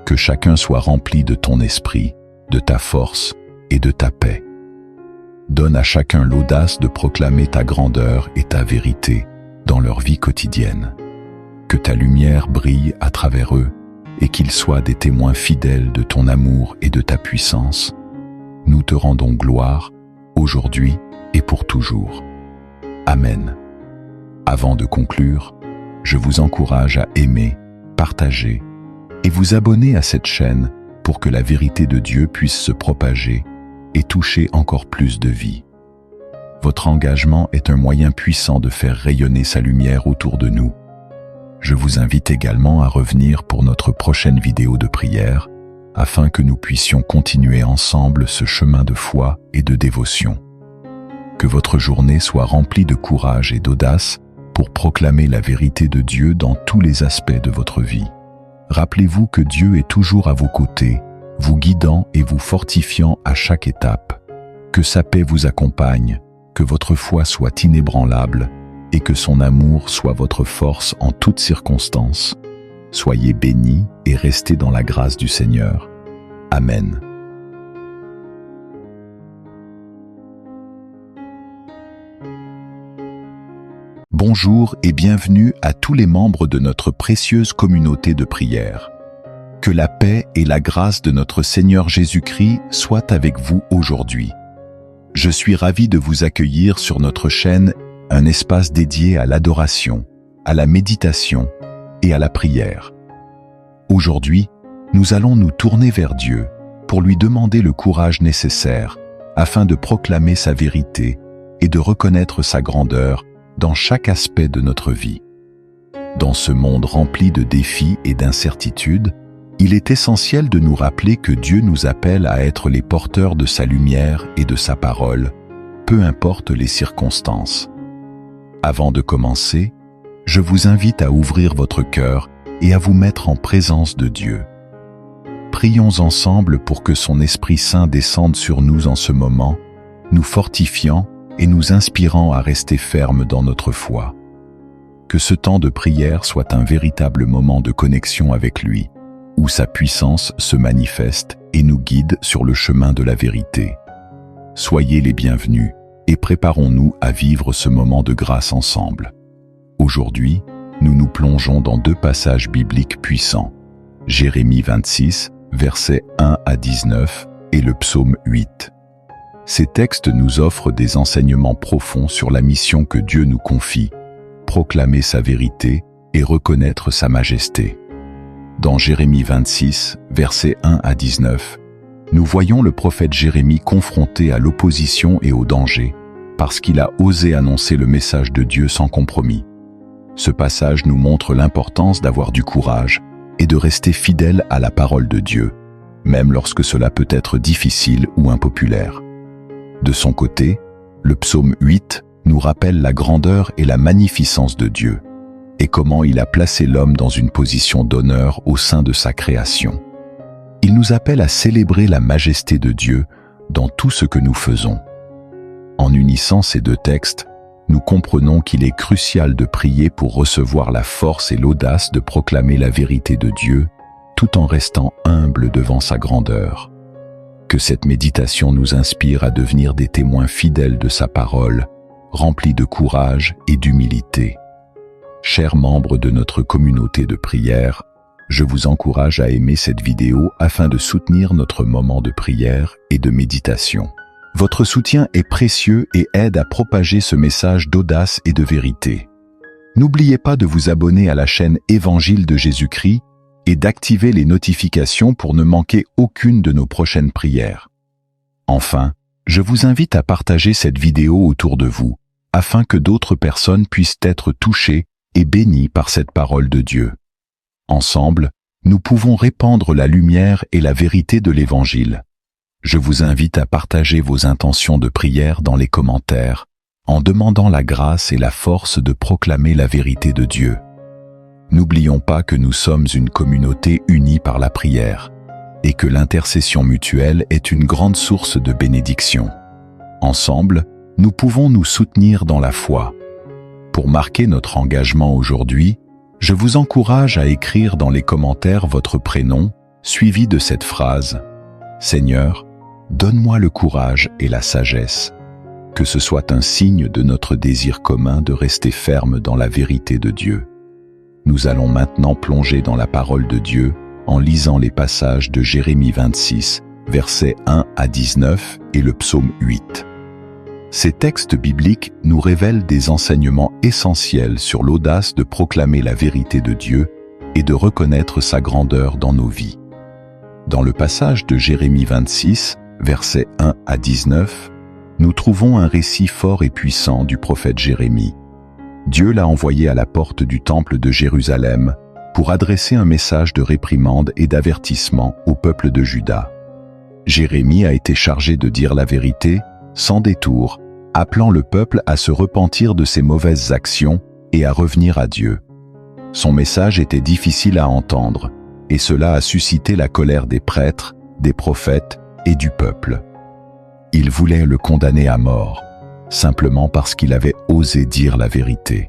Speaker 1: que chacun soit rempli de ton esprit, de ta force et de ta paix. Donne à chacun l'audace de proclamer ta grandeur et ta vérité dans leur vie quotidienne. Que ta lumière brille à travers eux et qu'ils soient des témoins fidèles de ton amour et de ta puissance. Nous te rendons gloire, aujourd'hui et pour toujours. Amen. Avant de conclure, je vous encourage à aimer, partager et vous abonner à cette chaîne pour que la vérité de Dieu puisse se propager et toucher encore plus de vies. Votre engagement est un moyen puissant de faire rayonner sa lumière autour de nous. Je vous invite également à revenir pour notre prochaine vidéo de prière, afin que nous puissions continuer ensemble ce chemin de foi et de dévotion. Que votre journée soit remplie de courage et d'audace pour proclamer la vérité de Dieu dans tous les aspects de votre vie. Rappelez-vous que Dieu est toujours à vos côtés, vous guidant et vous fortifiant à chaque étape. Que sa paix vous accompagne, que votre foi soit inébranlable et que son amour soit votre force en toutes circonstances. Soyez bénis et restez dans la grâce du Seigneur. Amen. Bonjour et bienvenue à tous les membres de notre précieuse communauté de prière. Que la paix et la grâce de notre Seigneur Jésus-Christ soient avec vous aujourd'hui. Je suis ravi de vous accueillir sur notre chaîne, un espace dédié à l'adoration, à la méditation et à la prière. Aujourd'hui, nous allons nous tourner vers Dieu pour lui demander le courage nécessaire afin de proclamer sa vérité et de reconnaître sa grandeur dans chaque aspect de notre vie. Dans ce monde rempli de défis et d'incertitudes, il est essentiel de nous rappeler que Dieu nous appelle à être les porteurs de sa lumière et de sa parole, peu importe les circonstances. Avant de commencer, je vous invite à ouvrir votre cœur et à vous mettre en présence de Dieu. Prions ensemble pour que son Esprit Saint descende sur nous en ce moment, nous fortifiant et nous inspirant à rester fermes dans notre foi. Que ce temps de prière soit un véritable moment de connexion avec lui, où sa puissance se manifeste et nous guide sur le chemin de la vérité. Soyez les bienvenus et préparons-nous à vivre ce moment de grâce ensemble. Aujourd'hui, nous nous plongeons dans 2 passages bibliques puissants, Jérémie 26, versets 1 à 19 et le psaume 8. Ces textes nous offrent des enseignements profonds sur la mission que Dieu nous confie, proclamer sa vérité et reconnaître sa majesté. Dans Jérémie 26, versets 1 à 19, nous voyons le prophète Jérémie confronté à l'opposition et au danger, parce qu'il a osé annoncer le message de Dieu sans compromis. Ce passage nous montre l'importance d'avoir du courage et de rester fidèle à la parole de Dieu, même lorsque cela peut être difficile ou impopulaire. De son côté, le psaume 8 nous rappelle la grandeur et la magnificence de Dieu, et comment il a placé l'homme dans une position d'honneur au sein de sa création. Il nous appelle à célébrer la majesté de Dieu dans tout ce que nous faisons. En unissant ces 2 textes, nous comprenons qu'il est crucial de prier pour recevoir la force et l'audace de proclamer la vérité de Dieu, tout en restant humble devant sa grandeur. Que cette méditation nous inspire à devenir des témoins fidèles de sa parole, remplis de courage et d'humilité. Chers membres de notre communauté de prière, je vous encourage à aimer cette vidéo afin de soutenir notre moment de prière et de méditation. Votre soutien est précieux et aide à propager ce message d'audace et de vérité. N'oubliez pas de vous abonner à la chaîne Évangile de Jésus-Christ et d'activer les notifications pour ne manquer aucune de nos prochaines prières. Enfin, je vous invite à partager cette vidéo autour de vous, afin que d'autres personnes puissent être touchées et bénies par cette parole de Dieu. Ensemble, nous pouvons répandre la lumière et la vérité de l'Évangile. Je vous invite à partager vos intentions de prière dans les commentaires, en demandant la grâce et la force de proclamer la vérité de Dieu. N'oublions pas que nous sommes une communauté unie par la prière, et que l'intercession mutuelle est une grande source de bénédiction. Ensemble, nous pouvons nous soutenir dans la foi. Pour marquer notre engagement aujourd'hui, je vous encourage à écrire dans les commentaires votre prénom, suivi de cette phrase « Seigneur, donne-moi le courage et la sagesse », que ce soit un signe de notre désir commun de rester ferme dans la vérité de Dieu. Nous allons maintenant plonger dans la parole de Dieu en lisant les passages de Jérémie 26, versets 1 à 19 et le psaume 8. Ces textes bibliques nous révèlent des enseignements essentiels sur l'audace de proclamer la vérité de Dieu et de reconnaître sa grandeur dans nos vies. Dans le passage de Jérémie 26, versets 1 à 19, nous trouvons un récit fort et puissant du prophète Jérémie. Dieu l'a envoyé à la porte du temple de Jérusalem pour adresser un message de réprimande et d'avertissement au peuple de Juda. Jérémie a été chargé de dire la vérité, sans détour, appelant le peuple à se repentir de ses mauvaises actions et à revenir à Dieu. Son message était difficile à entendre, et cela a suscité la colère des prêtres, des prophètes et du peuple. Ils voulaient le condamner à mort, simplement parce qu'il avait osé dire la vérité.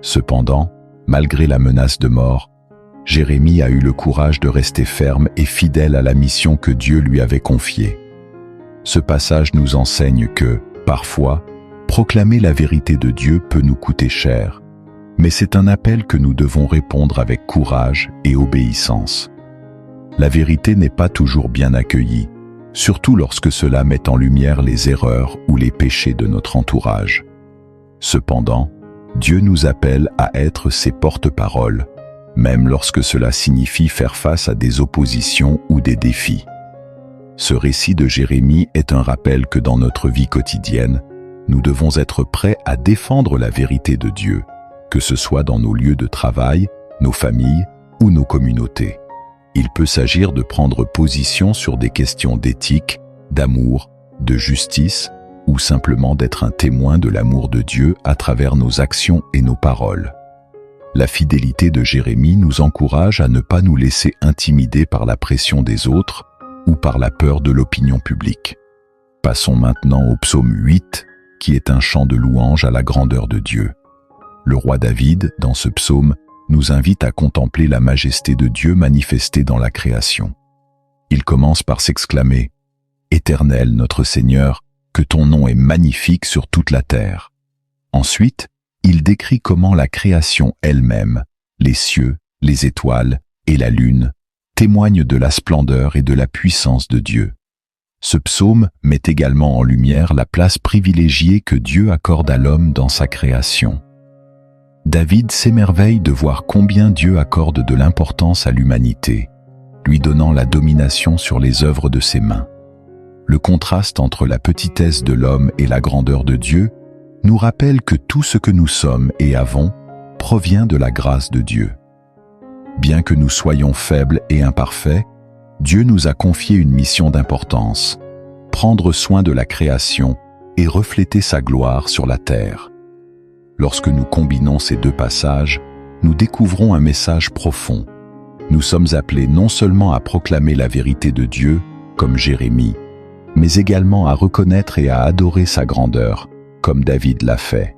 Speaker 1: Cependant, malgré la menace de mort, Jérémie a eu le courage de rester ferme et fidèle à la mission que Dieu lui avait confiée. Ce passage nous enseigne que, parfois, proclamer la vérité de Dieu peut nous coûter cher, mais c'est un appel que nous devons répondre avec courage et obéissance. La vérité n'est pas toujours bien accueillie, surtout lorsque cela met en lumière les erreurs ou les péchés de notre entourage. Cependant, Dieu nous appelle à être ses porte-paroles, même lorsque cela signifie faire face à des oppositions ou des défis. Ce récit de Jérémie est un rappel que dans notre vie quotidienne, nous devons être prêts à défendre la vérité de Dieu, que ce soit dans nos lieux de travail, nos familles ou nos communautés. Il peut s'agir de prendre position sur des questions d'éthique, d'amour, de justice, ou simplement d'être un témoin de l'amour de Dieu à travers nos actions et nos paroles. La fidélité de Jérémie nous encourage à ne pas nous laisser intimider par la pression des autres ou par la peur de l'opinion publique. Passons maintenant au psaume 8, qui est un chant de louange à la grandeur de Dieu. Le roi David, dans ce psaume, nous invite à contempler la majesté de Dieu manifestée dans la création. Il commence par s'exclamer « Éternel, notre Seigneur, que ton nom est magnifique sur toute la terre ». Ensuite, il décrit comment la création elle-même, les cieux, les étoiles et la lune, témoignent de la splendeur et de la puissance de Dieu. Ce psaume met également en lumière la place privilégiée que Dieu accorde à l'homme dans sa création. David s'émerveille de voir combien Dieu accorde de l'importance à l'humanité, lui donnant la domination sur les œuvres de ses mains. Le contraste entre la petitesse de l'homme et la grandeur de Dieu nous rappelle que tout ce que nous sommes et avons provient de la grâce de Dieu. Bien que nous soyons faibles et imparfaits, Dieu nous a confié une mission d'importance, prendre soin de la création et refléter sa gloire sur la terre. Lorsque nous combinons ces deux passages, nous découvrons un message profond. Nous sommes appelés non seulement à proclamer la vérité de Dieu, comme Jérémie, mais également à reconnaître et à adorer sa grandeur, comme David l'a fait.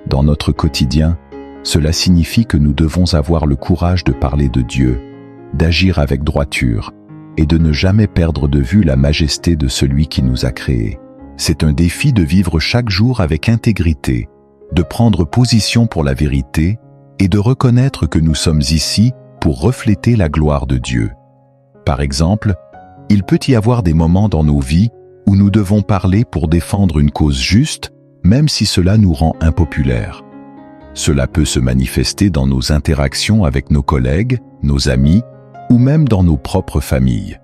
Speaker 1: Dans notre quotidien, cela signifie que nous devons avoir le courage de parler de Dieu, d'agir avec droiture et de ne jamais perdre de vue la majesté de celui qui nous a créés. C'est un défi de vivre chaque jour avec intégrité, de prendre position pour la vérité et de reconnaître que nous sommes ici pour refléter la gloire de Dieu. Par exemple, il peut y avoir des moments dans nos vies où nous devons parler pour défendre une cause juste, même si cela nous rend impopulaires. Cela peut se manifester dans nos interactions avec nos collègues, nos amis, ou même dans nos propres familles.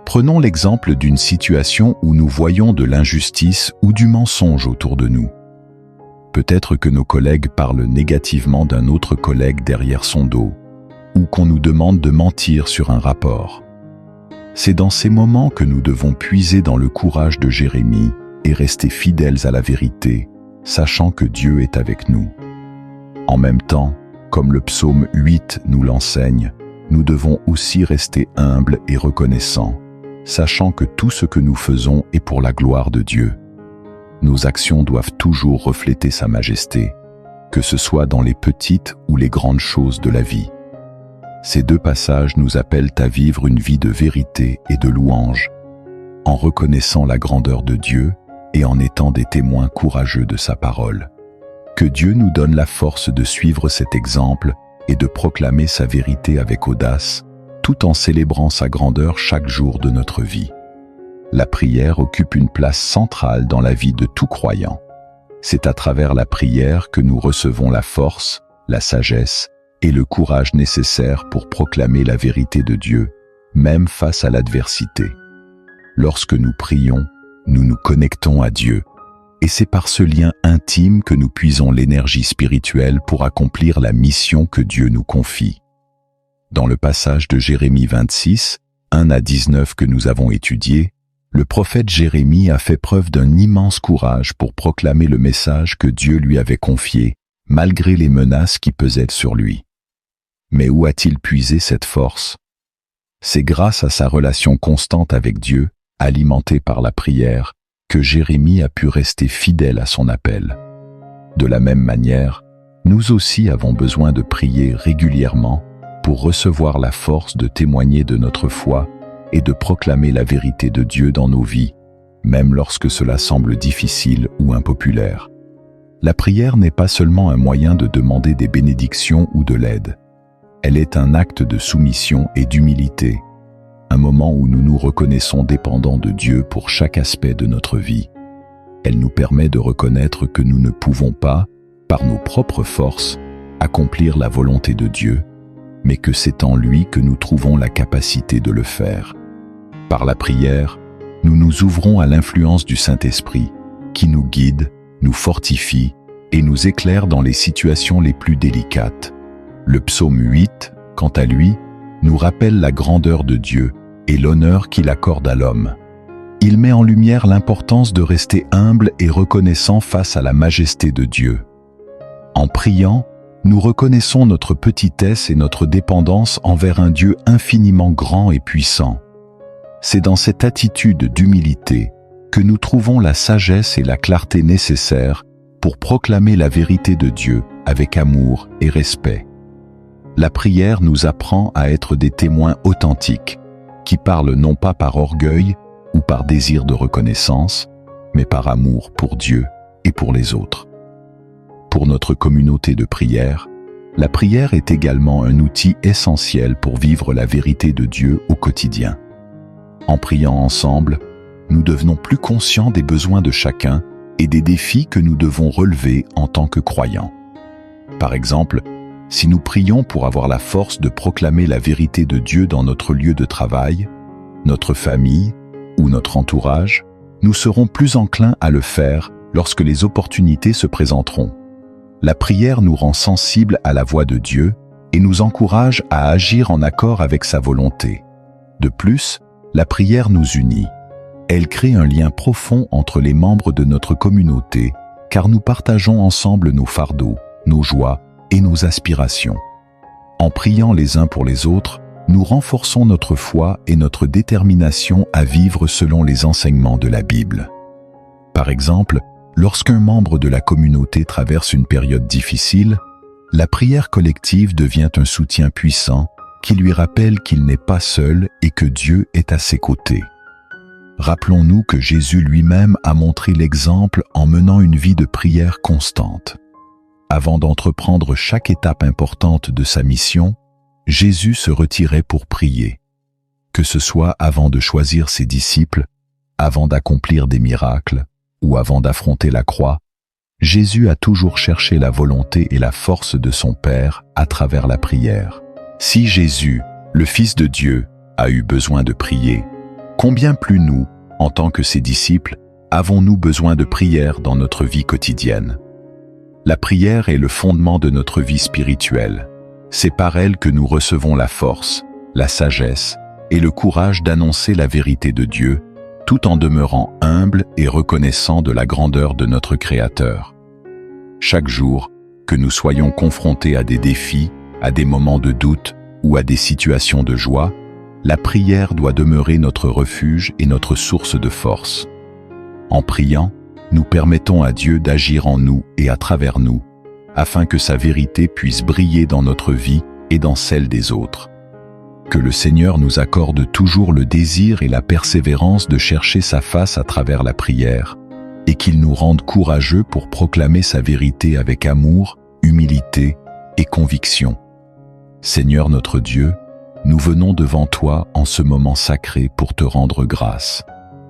Speaker 1: Prenons l'exemple d'une situation où nous voyons de l'injustice ou du mensonge autour de nous. Peut-être que nos collègues parlent négativement d'un autre collègue derrière son dos, ou qu'on nous demande de mentir sur un rapport. C'est dans ces moments que nous devons puiser dans le courage de Jérémie et rester fidèles à la vérité, sachant que Dieu est avec nous. En même temps, comme le psaume 8 nous l'enseigne, nous devons aussi rester humbles et reconnaissants, sachant que tout ce que nous faisons est pour la gloire de Dieu. Nos actions doivent toujours refléter sa majesté, que ce soit dans les petites ou les grandes choses de la vie. Ces deux passages nous appellent à vivre une vie de vérité et de louange, en reconnaissant la grandeur de Dieu et en étant des témoins courageux de sa parole. Que Dieu nous donne la force de suivre cet exemple et de proclamer sa vérité avec audace, tout en célébrant sa grandeur chaque jour de notre vie. La prière occupe une place centrale dans la vie de tout croyant. C'est à travers la prière que nous recevons la force, la sagesse et le courage nécessaires pour proclamer la vérité de Dieu, même face à l'adversité. Lorsque nous prions, nous nous connectons à Dieu, et c'est par ce lien intime que nous puisons l'énergie spirituelle pour accomplir la mission que Dieu nous confie. Dans le passage de Jérémie 26, 1 à 19 que nous avons étudié, le prophète Jérémie a fait preuve d'un immense courage pour proclamer le message que Dieu lui avait confié, malgré les menaces qui pesaient sur lui. Mais où a-t-il puisé cette force? C'est grâce à sa relation constante avec Dieu, alimentée par la prière, que Jérémie a pu rester fidèle à son appel. De la même manière, nous aussi avons besoin de prier régulièrement pour recevoir la force de témoigner de notre foi et de proclamer la vérité de Dieu dans nos vies, même lorsque cela semble difficile ou impopulaire. La prière n'est pas seulement un moyen de demander des bénédictions ou de l'aide. Elle est un acte de soumission et d'humilité, un moment où nous nous reconnaissons dépendants de Dieu pour chaque aspect de notre vie. Elle nous permet de reconnaître que nous ne pouvons pas, par nos propres forces, accomplir la volonté de Dieu, mais que c'est en lui que nous trouvons la capacité de le faire. Par la prière, nous nous ouvrons à l'influence du Saint-Esprit, qui nous guide, nous fortifie et nous éclaire dans les situations les plus délicates. Le psaume 8, quant à lui, nous rappelle la grandeur de Dieu et l'honneur qu'il accorde à l'homme. Il met en lumière l'importance de rester humble et reconnaissant face à la majesté de Dieu. En priant, nous reconnaissons notre petitesse et notre dépendance envers un Dieu infiniment grand et puissant. C'est dans cette attitude d'humilité que nous trouvons la sagesse et la clarté nécessaires pour proclamer la vérité de Dieu avec amour et respect. La prière nous apprend à être des témoins authentiques, qui parlent non pas par orgueil ou par désir de reconnaissance, mais par amour pour Dieu et pour les autres. Pour notre communauté de prière, la prière est également un outil essentiel pour vivre la vérité de Dieu au quotidien. En priant ensemble, nous devenons plus conscients des besoins de chacun et des défis que nous devons relever en tant que croyants. Par exemple, si nous prions pour avoir la force de proclamer la vérité de Dieu dans notre lieu de travail, notre famille ou notre entourage, nous serons plus enclins à le faire lorsque les opportunités se présenteront. La prière nous rend sensibles à la voix de Dieu et nous encourage à agir en accord avec sa volonté. De plus, la prière nous unit. Elle crée un lien profond entre les membres de notre communauté, car nous partageons ensemble nos fardeaux, nos joies et nos aspirations. En priant les uns pour les autres, nous renforçons notre foi et notre détermination à vivre selon les enseignements de la Bible. Par exemple, lorsqu'un membre de la communauté traverse une période difficile, la prière collective devient un soutien puissant qui lui rappelle qu'il n'est pas seul et que Dieu est à ses côtés. Rappelons-nous que Jésus lui-même a montré l'exemple en menant une vie de prière constante. Avant d'entreprendre chaque étape importante de sa mission, Jésus se retirait pour prier. Que ce soit avant de choisir ses disciples, avant d'accomplir des miracles, ou avant d'affronter la croix, Jésus a toujours cherché la volonté et la force de son Père à travers la prière. Si Jésus, le Fils de Dieu, a eu besoin de prier, combien plus nous, en tant que ses disciples, avons-nous besoin de prière dans notre vie quotidienne? La prière est le fondement de notre vie spirituelle. C'est par elle que nous recevons la force, la sagesse et le courage d'annoncer la vérité de Dieu, tout en demeurant humble et reconnaissant de la grandeur de notre Créateur. Chaque jour, que nous soyons confrontés à des défis, à des moments de doute ou à des situations de joie, la prière doit demeurer notre refuge et notre source de force. En priant, nous permettons à Dieu d'agir en nous et à travers nous, afin que sa vérité puisse briller dans notre vie et dans celle des autres. Que le Seigneur nous accorde toujours le désir et la persévérance de chercher sa face à travers la prière, et qu'il nous rende courageux pour proclamer sa vérité avec amour, humilité et conviction. Seigneur notre Dieu, nous venons devant toi en ce moment sacré pour te rendre grâce.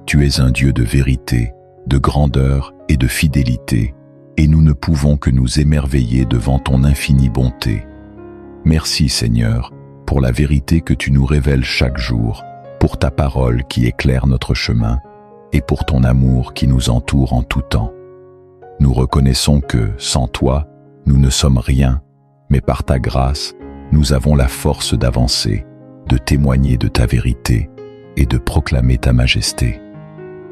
Speaker 1: Tu es un Dieu de vérité, de grandeur et de fidélité, et nous ne pouvons que nous émerveiller devant ton infinie bonté. Merci Seigneur, pour la vérité que tu nous révèles chaque jour, pour ta parole qui éclaire notre chemin, et pour ton amour qui nous entoure en tout temps. Nous reconnaissons que, sans toi, nous ne sommes rien, mais par ta grâce, nous avons la force d'avancer, de témoigner de ta vérité et de proclamer ta majesté.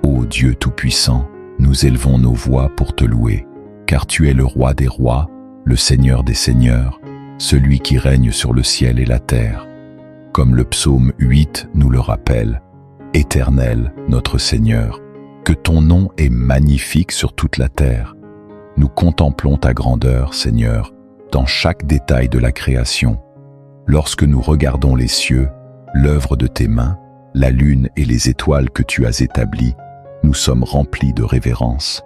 Speaker 1: Ô Dieu Tout-Puissant, nous élevons nos voix pour te louer, car tu es le Roi des rois, le Seigneur des seigneurs, celui qui règne sur le ciel et la terre. Comme le psaume 8 nous le rappelle, « Éternel, notre Seigneur, que ton nom est magnifique sur toute la terre. Nous contemplons ta grandeur, Seigneur, dans chaque détail de la création. Lorsque nous regardons les cieux, l'œuvre de tes mains, la lune et les étoiles que tu as établies, nous sommes remplis de révérence.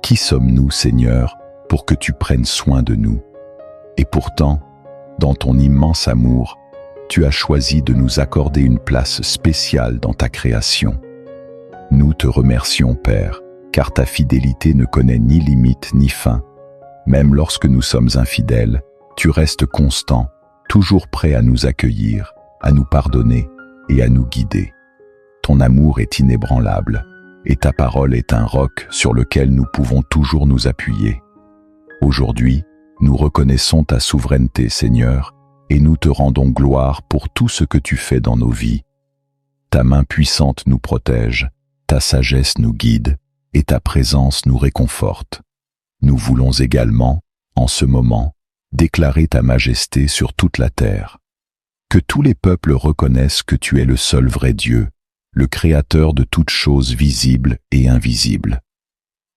Speaker 1: Qui sommes-nous, Seigneur, pour que tu prennes soin de nous? Et pourtant, dans ton immense amour, tu as choisi de nous accorder une place spéciale dans ta création. Nous te remercions, Père, car ta fidélité ne connaît ni limite ni fin. Même lorsque nous sommes infidèles, tu restes constant, toujours prêt à nous accueillir, à nous pardonner et à nous guider. Ton amour est inébranlable, et ta parole est un roc sur lequel nous pouvons toujours nous appuyer. Aujourd'hui, nous reconnaissons ta souveraineté, Seigneur, et nous te rendons gloire pour tout ce que tu fais dans nos vies. Ta main puissante nous protège, ta sagesse nous guide, et ta présence nous réconforte. Nous voulons également, en ce moment, déclarer ta majesté sur toute la terre. Que tous les peuples reconnaissent que tu es le seul vrai Dieu, le Créateur de toutes choses visibles et invisibles.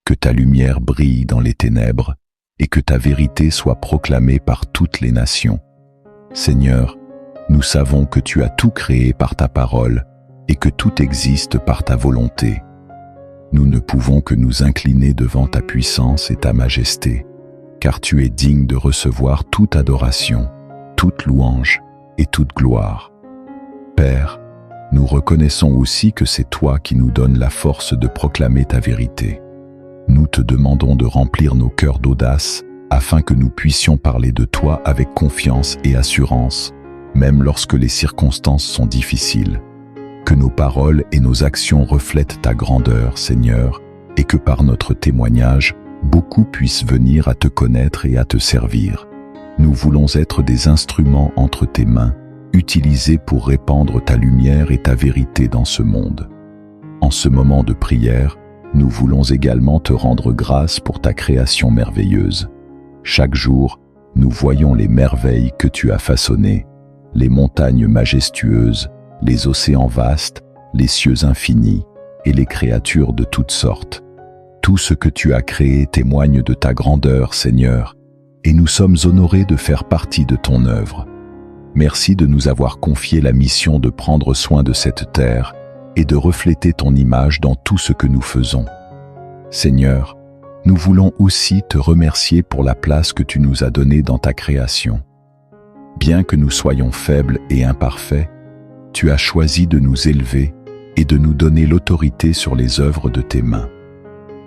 Speaker 1: Que ta lumière brille dans les ténèbres et que ta vérité soit proclamée par toutes les nations. Seigneur, nous savons que tu as tout créé par ta parole et que tout existe par ta volonté. Nous ne pouvons que nous incliner devant ta puissance et ta majesté, car tu es digne de recevoir toute adoration, toute louange et toute gloire. Père, nous reconnaissons aussi que c'est toi qui nous donnes la force de proclamer ta vérité. Nous te demandons de remplir nos cœurs d'audace afin que nous puissions parler de toi avec confiance et assurance, même lorsque les circonstances sont difficiles. Que nos paroles et nos actions reflètent ta grandeur, Seigneur, et que par notre témoignage, beaucoup puissent venir à te connaître et à te servir. Nous voulons être des instruments entre tes mains, utilisés pour répandre ta lumière et ta vérité dans ce monde. En ce moment de prière, nous voulons également te rendre grâce pour ta création merveilleuse. Chaque jour, nous voyons les merveilles que tu as façonnées, les montagnes majestueuses, les océans vastes, les cieux infinis et les créatures de toutes sortes. Tout ce que tu as créé témoigne de ta grandeur, Seigneur, et nous sommes honorés de faire partie de ton œuvre. Merci de nous avoir confié la mission de prendre soin de cette terre et de refléter ton image dans tout ce que nous faisons. Seigneur, nous voulons aussi te remercier pour la place que tu nous as donnée dans ta création. Bien que nous soyons faibles et imparfaits, tu as choisi de nous élever et de nous donner l'autorité sur les œuvres de tes mains.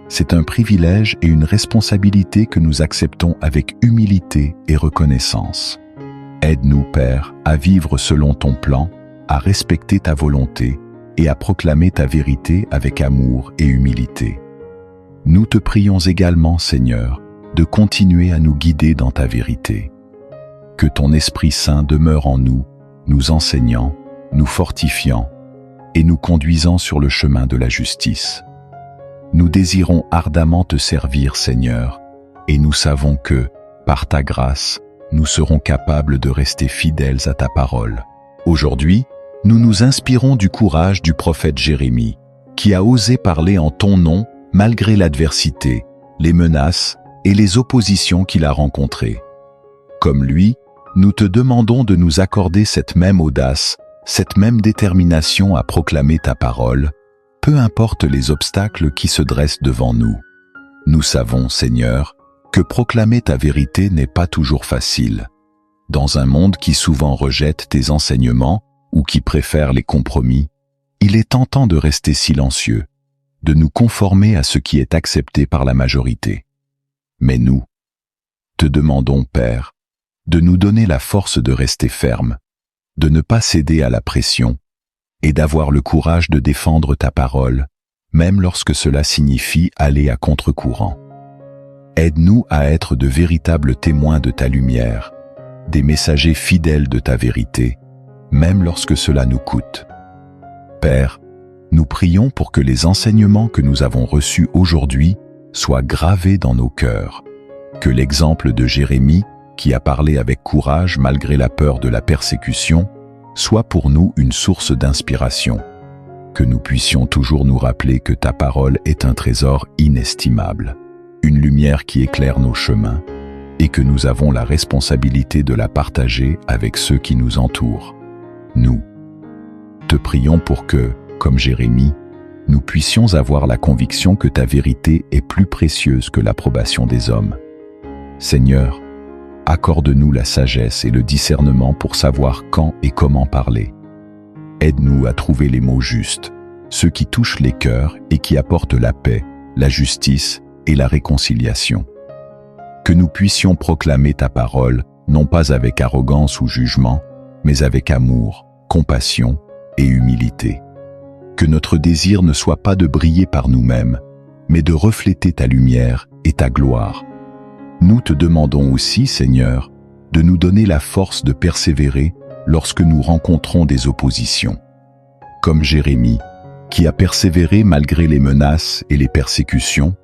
Speaker 1: C'est un privilège et une responsabilité que nous acceptons avec humilité et reconnaissance. Aide-nous, Père, à vivre selon ton plan, à respecter ta volonté et à proclamer ta vérité avec amour et humilité. Nous te prions également, Seigneur, de continuer à nous guider dans ta vérité. Que ton Esprit Saint demeure en nous, nous enseignant, nous fortifiant et nous conduisant sur le chemin de la justice. Nous désirons ardemment te servir, Seigneur, et nous savons que, par ta grâce, nous serons capables de rester fidèles à ta parole. Aujourd'hui, nous nous inspirons du courage du prophète Jérémie, qui a osé parler en ton nom malgré l'adversité, les menaces et les oppositions qu'il a rencontrées. Comme lui, nous te demandons de nous accorder cette même audace, cette même détermination à proclamer ta parole, peu importe les obstacles qui se dressent devant nous. Nous savons, Seigneur, que proclamer ta vérité n'est pas toujours facile. Dans un monde qui souvent rejette tes enseignements ou qui préfère les compromis, il est tentant de rester silencieux, de nous conformer à ce qui est accepté par la majorité. Mais nous, te demandons, Père, de nous donner la force de rester ferme, de ne pas céder à la pression et d'avoir le courage de défendre ta parole, même lorsque cela signifie aller à contre-courant. Aide-nous à être de véritables témoins de ta lumière, des messagers fidèles de ta vérité, même lorsque cela nous coûte. Père, nous prions pour que les enseignements que nous avons reçus aujourd'hui soient gravés dans nos cœurs, que l'exemple de Jérémie, qui a parlé avec courage malgré la peur de la persécution, soit pour nous une source d'inspiration, que nous puissions toujours nous rappeler que ta parole est un trésor inestimable, une lumière qui éclaire nos chemins, et que nous avons la responsabilité de la partager avec ceux qui nous entourent. Nous te prions pour que, comme Jérémie, nous puissions avoir la conviction que ta vérité est plus précieuse que l'approbation des hommes. Seigneur, accorde-nous la sagesse et le discernement pour savoir quand et comment parler. Aide-nous à trouver les mots justes, ceux qui touchent les cœurs et qui apportent la paix, la justice et la réconciliation. Que nous puissions proclamer ta parole, non pas avec arrogance ou jugement, mais avec amour, compassion et humilité. Que notre désir ne soit pas de briller par nous-mêmes, mais de refléter ta lumière et ta gloire. Nous te demandons aussi, Seigneur, de nous donner la force de persévérer lorsque nous rencontrons des oppositions. Comme Jérémie, qui a persévéré malgré les menaces et les persécutions,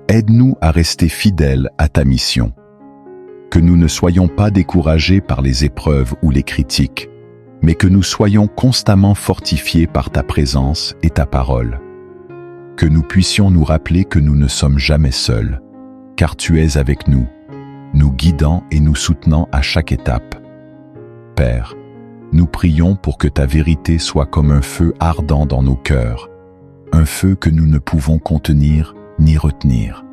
Speaker 1: aide-nous à rester fidèles à ta mission. que nous ne soyons pas découragés par les épreuves ou les critiques, mais que nous soyons constamment fortifiés par ta présence et ta parole. Que nous puissions nous rappeler que nous ne sommes jamais seuls, car tu es avec nous, nous guidant et nous soutenant à chaque étape. Père, nous prions pour que ta vérité soit comme un feu ardent dans nos cœurs, un feu que nous ne pouvons contenir ni retenir.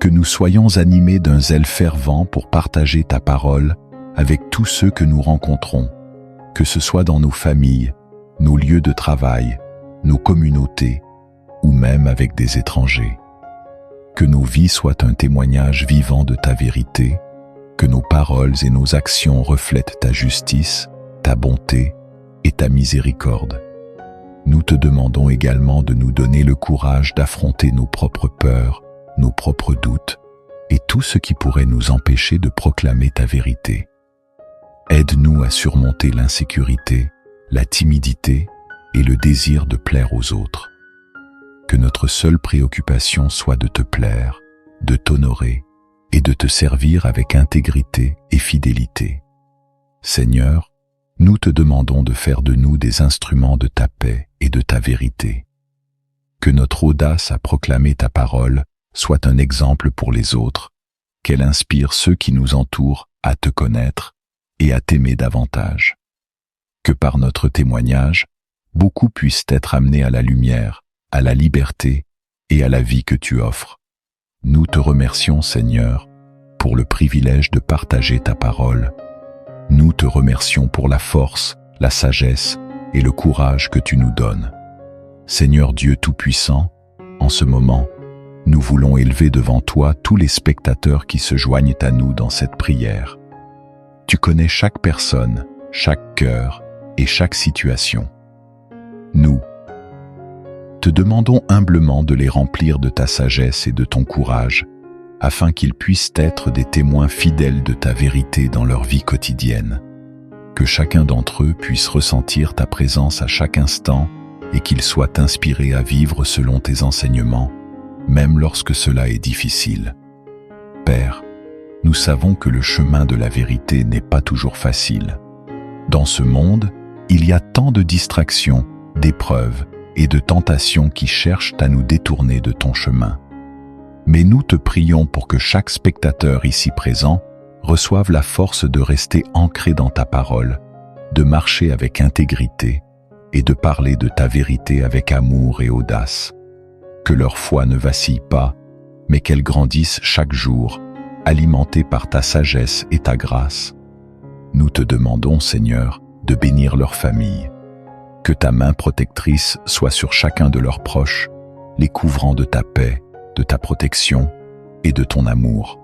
Speaker 1: Que nous soyons animés d'un zèle fervent pour partager ta parole avec tous ceux que nous rencontrons, que ce soit dans nos familles, nos lieux de travail, nos communautés, ou même avec des étrangers. Que nos vies soient un témoignage vivant de ta vérité, que nos paroles et nos actions reflètent ta justice, ta bonté et ta miséricorde. Nous te demandons également de nous donner le courage d'affronter nos propres peurs, nos propres doutes et tout ce qui pourrait nous empêcher de proclamer ta vérité. Aide-nous à surmonter l'insécurité, la timidité et le désir de plaire aux autres. Que notre seule préoccupation soit de te plaire, de t'honorer et de te servir avec intégrité et fidélité. Seigneur, nous te demandons de faire de nous des instruments de ta paix et de ta vérité. Que notre audace à proclamer ta parole soit un exemple pour les autres, qu'elle inspire ceux qui nous entourent à te connaître et à t'aimer davantage. Que par notre témoignage, beaucoup puissent être amenés à la lumière, à la liberté et à la vie que tu offres. Nous te remercions, Seigneur, pour le privilège de partager ta parole. Nous te remercions pour la force, la sagesse et le courage que tu nous donnes. Seigneur Dieu Tout-Puissant, en ce moment, nous voulons élever devant toi tous les spectateurs qui se joignent à nous dans cette prière. Tu connais chaque personne, chaque cœur et chaque situation. Nous te demandons humblement de les remplir de ta sagesse et de ton courage, afin qu'ils puissent être des témoins fidèles de ta vérité dans leur vie quotidienne. Que chacun d'entre eux puisse ressentir ta présence à chaque instant et qu'ils soient inspirés à vivre selon tes enseignements, même lorsque cela est difficile. Père, nous savons que le chemin de la vérité n'est pas toujours facile. Dans ce monde, il y a tant de distractions, d'épreuves et de tentations qui cherchent à nous détourner de ton chemin. Mais nous te prions pour que chaque spectateur ici présent reçoive la force de rester ancré dans ta parole, de marcher avec intégrité et de parler de ta vérité avec amour et audace. Que leur foi ne vacille pas, mais qu'elle grandisse chaque jour, alimentée par ta sagesse et ta grâce. Nous te demandons, Seigneur, de bénir leur famille. Que ta main protectrice soit sur chacun de leurs proches, les couvrant de ta paix, de ta protection et de ton amour.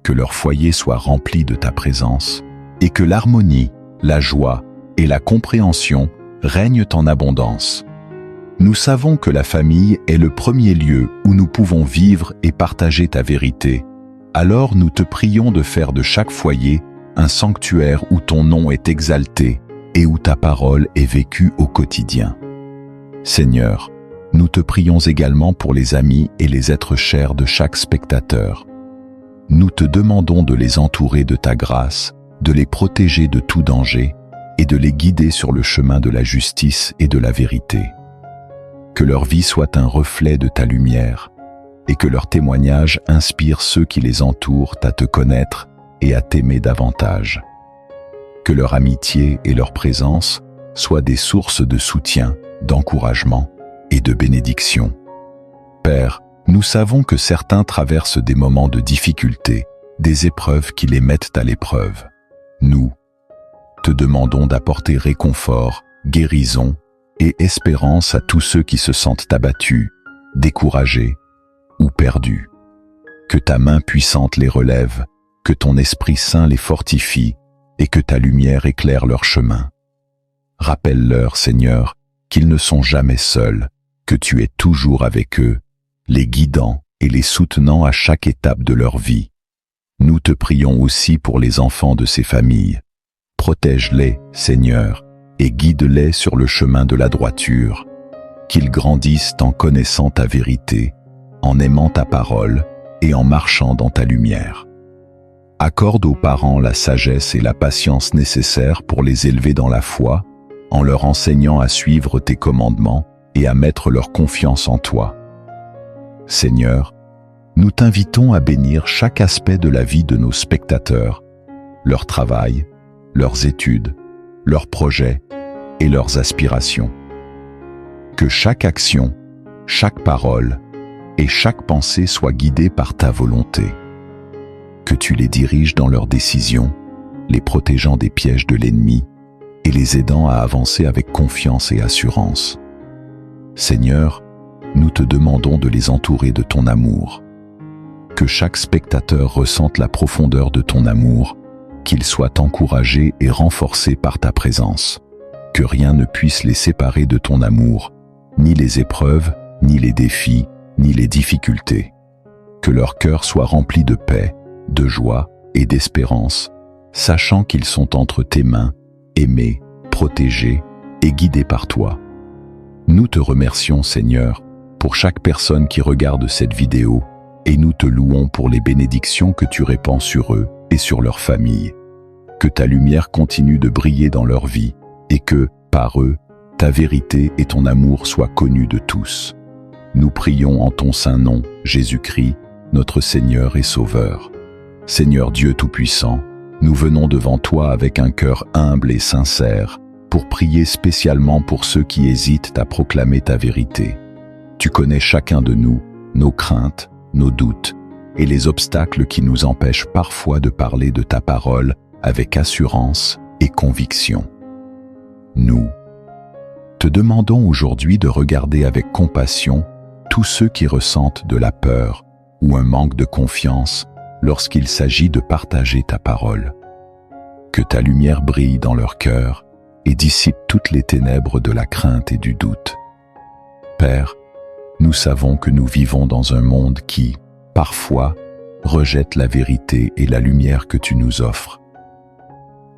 Speaker 1: Que leur foyer soit rempli de ta présence et que l'harmonie, la joie et la compréhension règnent en abondance. Nous savons que la famille est le premier lieu où nous pouvons vivre et partager ta vérité. Alors nous te prions de faire de chaque foyer un sanctuaire où ton nom est exalté et où ta parole est vécue au quotidien. Seigneur, nous te prions également pour les amis et les êtres chers de chaque spectateur. Nous te demandons de les entourer de ta grâce, de les protéger de tout danger et de les guider sur le chemin de la justice et de la vérité. Que leur vie soit un reflet de ta lumière et que leur témoignage inspire ceux qui les entourent à te connaître et à t'aimer davantage. Que leur amitié et leur présence soient des sources de soutien, d'encouragement et de bénédiction. Père, nous savons que certains traversent des moments de difficulté, des épreuves qui les mettent à l'épreuve. Nous te demandons d'apporter réconfort, guérison et espérance à tous ceux qui se sentent abattus, découragés ou perdus. Que ta main puissante les relève, que ton Esprit Saint les fortifie et que ta lumière éclaire leur chemin. Rappelle-leur, Seigneur, qu'ils ne sont jamais seuls, que tu es toujours avec eux, les guidant et les soutenant à chaque étape de leur vie. Nous te prions aussi pour les enfants de ces familles. Protège-les, Seigneur, et guide-les sur le chemin de la droiture, qu'ils grandissent en connaissant ta vérité, en aimant ta parole et en marchant dans ta lumière. Accorde aux parents la sagesse et la patience nécessaires pour les élever dans la foi, en leur enseignant à suivre tes commandements et à mettre leur confiance en toi. Seigneur, nous t'invitons à bénir chaque aspect de la vie de nos spectateurs, leur travail, leurs études, leurs projets et leurs aspirations. Que chaque action, chaque parole et chaque pensée soit guidée par ta volonté. Que tu les diriges dans leurs décisions, les protégeant des pièges de l'ennemi et les aidant à avancer avec confiance et assurance. Seigneur, nous te demandons de les entourer de ton amour. Que chaque spectateur ressente la profondeur de ton amour, qu'il soit encouragé et renforcé par ta présence. Que rien ne puisse les séparer de ton amour, ni les épreuves, ni les défis, ni les difficultés. Que leur cœur soit rempli de paix, de joie et d'espérance, sachant qu'ils sont entre tes mains, aimés, protégés et guidés par toi. Nous te remercions, Seigneur, pour chaque personne qui regarde cette vidéo, et nous te louons pour les bénédictions que tu répands sur eux et sur leur famille. Que ta lumière continue de briller dans leur vie, et que, par eux, ta vérité et ton amour soient connus de tous. Nous prions en ton saint nom, Jésus-Christ, notre Seigneur et Sauveur. Seigneur Dieu Tout-Puissant, nous venons devant toi avec un cœur humble et sincère pour prier spécialement pour ceux qui hésitent à proclamer ta vérité. Tu connais chacun de nous, nos craintes, nos doutes et les obstacles qui nous empêchent parfois de parler de ta parole avec assurance et conviction. Nous te demandons aujourd'hui de regarder avec compassion tous ceux qui ressentent de la peur ou un manque de confiance lorsqu'il s'agit de partager ta parole. Que ta lumière brille dans leur cœur et dissipe toutes les ténèbres de la crainte et du doute. Père, nous savons que nous vivons dans un monde qui, parfois, rejette la vérité et la lumière que tu nous offres.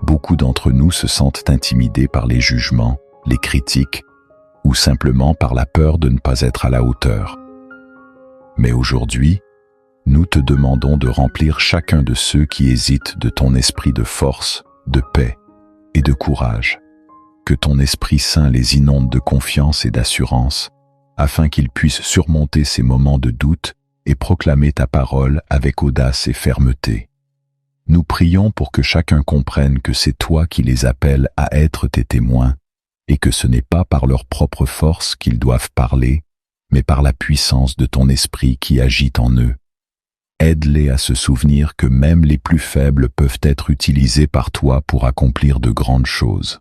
Speaker 1: Beaucoup d'entre nous se sentent intimidés par les jugements, les critiques, ou simplement par la peur de ne pas être à la hauteur. Mais aujourd'hui, nous te demandons de remplir chacun de ceux qui hésitent de ton esprit de force, de paix et de courage. Que ton Esprit Saint les inonde de confiance et d'assurance, afin qu'ils puissent surmonter ces moments de doute et proclamer ta parole avec audace et fermeté. Nous prions pour que chacun comprenne que c'est toi qui les appelles à être tes témoins, et que ce n'est pas par leur propre force qu'ils doivent parler, mais par la puissance de ton esprit qui agit en eux. Aide-les à se souvenir que même les plus faibles peuvent être utilisés par toi pour accomplir de grandes choses.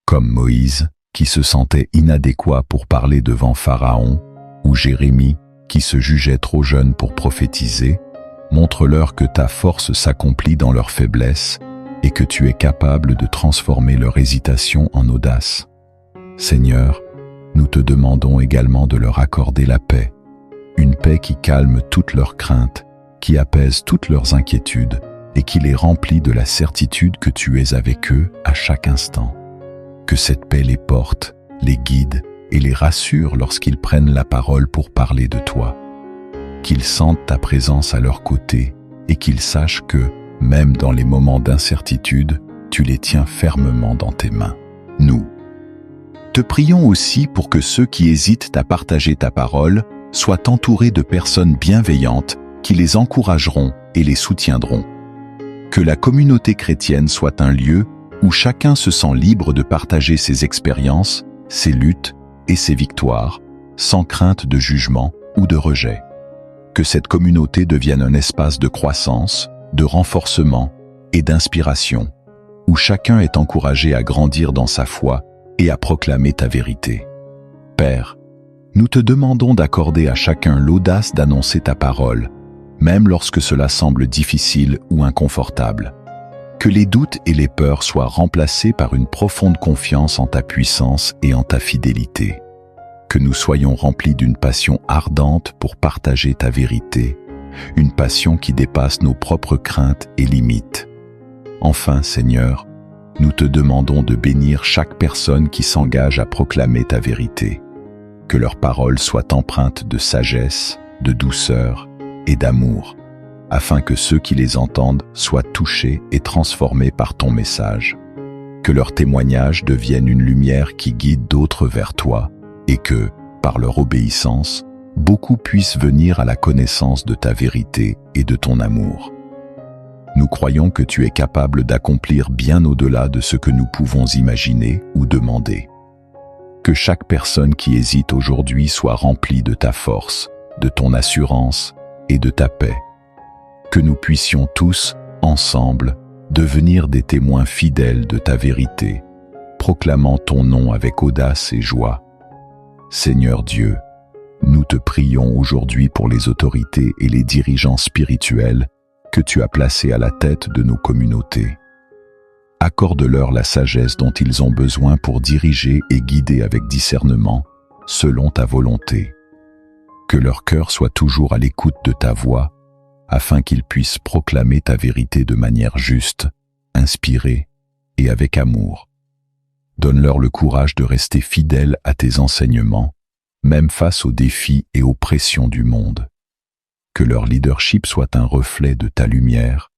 Speaker 1: Comme Moïse, qui se sentait inadéquat pour parler devant Pharaon, ou Jérémie, qui se jugeait trop jeune pour prophétiser, montre-leur que ta force s'accomplit dans leur faiblesse et que tu es capable de transformer leur hésitation en audace. Seigneur, nous te demandons également de leur accorder la paix, une paix qui calme toutes leurs craintes, qui apaise toutes leurs inquiétudes et qui les remplit de la certitude que tu es avec eux à chaque instant. Que cette paix les porte, les guide et les rassure lorsqu'ils prennent la parole pour parler de toi. Qu'ils sentent ta présence à leur côté et qu'ils sachent que, même dans les moments d'incertitude, tu les tiens fermement dans tes mains. Nous te prions aussi pour que ceux qui hésitent à partager ta parole soient entourés de personnes bienveillantes qui les encourageront et les soutiendront. Que la communauté chrétienne soit un lieu où chacun se sent libre de partager ses expériences, ses luttes et ses victoires, sans crainte de jugement ou de rejet. Que cette communauté devienne un espace de croissance, de renforcement et d'inspiration, où chacun est encouragé à grandir dans sa foi et à proclamer ta vérité. Père, nous te demandons d'accorder à chacun l'audace d'annoncer ta parole, même lorsque cela semble difficile ou inconfortable. Que les doutes et les peurs soient remplacés par une profonde confiance en ta puissance et en ta fidélité. Que nous soyons remplis d'une passion ardente pour partager ta vérité, une passion qui dépasse nos propres craintes et limites. Enfin, Seigneur, nous te demandons de bénir chaque personne qui s'engage à proclamer ta vérité. Que leurs paroles soient empreintes de sagesse, de douceur et d'amour. afin que ceux qui les entendent soient touchés et transformés par ton message. Que leur témoignage devienne une lumière qui guide d'autres vers toi et que, par leur obéissance, beaucoup puissent venir à la connaissance de ta vérité et de ton amour. Nous croyons que tu es capable d'accomplir bien au-delà de ce que nous pouvons imaginer ou demander. Que chaque personne qui hésite aujourd'hui soit remplie de ta force, de ton assurance et de ta paix. Que nous puissions tous, ensemble, devenir des témoins fidèles de ta vérité, proclamant ton nom avec audace et joie. Seigneur Dieu, nous te prions aujourd'hui pour les autorités et les dirigeants spirituels que tu as placés à la tête de nos communautés. Accorde-leur la sagesse dont ils ont besoin pour diriger et guider avec discernement, selon ta volonté. Que leur cœur soit toujours à l'écoute de ta voix, afin qu'ils puissent proclamer ta vérité de manière juste, inspirée et avec amour. Donne-leur le courage de rester fidèles à tes enseignements, même face aux défis et aux pressions du monde. Que leur leadership soit un reflet de ta lumière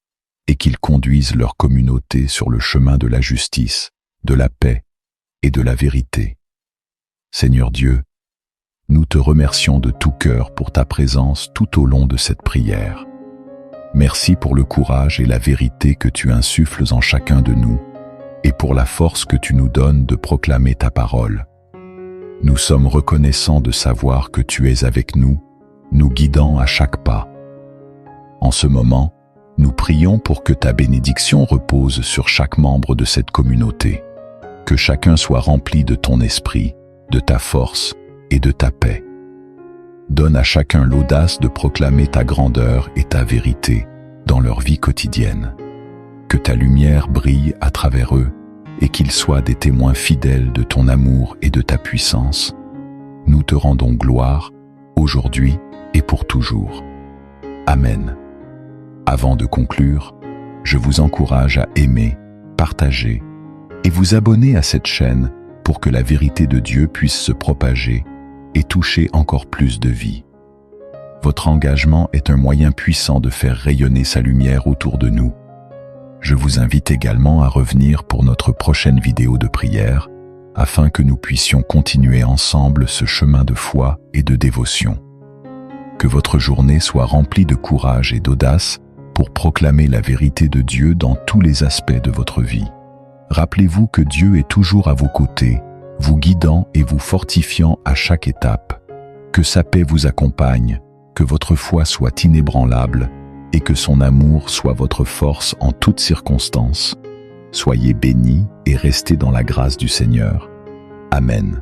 Speaker 1: et qu'ils conduisent leur communauté sur le chemin de la justice, de la paix et de la vérité. Seigneur Dieu, nous te remercions de tout cœur pour ta présence tout au long de cette prière. Merci pour le courage et la vérité que tu insuffles en chacun de nous et pour la force que tu nous donnes de proclamer ta parole. Nous sommes reconnaissants de savoir que tu es avec nous, nous guidant à chaque pas. En ce moment, nous prions pour que ta bénédiction repose sur chaque membre de cette communauté, que chacun soit rempli de ton esprit, de ta force et de ta paix. Donne à chacun l'audace de proclamer ta grandeur et ta vérité dans leur vie quotidienne. Que ta lumière brille à travers eux et qu'ils soient des témoins fidèles de ton amour et de ta puissance. Nous te rendons gloire, aujourd'hui et pour toujours. Amen. Avant de conclure, je vous encourage à aimer, partager et vous abonner à cette chaîne pour que la vérité de Dieu puisse se propager et toucher encore plus de vies. Votre engagement est un moyen puissant de faire rayonner sa lumière autour de nous. Je vous invite également à revenir pour notre prochaine vidéo de prière, afin que nous puissions continuer ensemble ce chemin de foi et de dévotion. Que votre journée soit remplie de courage et d'audace pour proclamer la vérité de Dieu dans tous les aspects de votre vie. Rappelez-vous que Dieu est toujours à vos côtés, vous guidant et vous fortifiant à chaque étape. Que sa paix vous accompagne, que votre foi soit inébranlable et que son amour soit votre force en toutes circonstances. Soyez bénis et restez dans la grâce du Seigneur. Amen.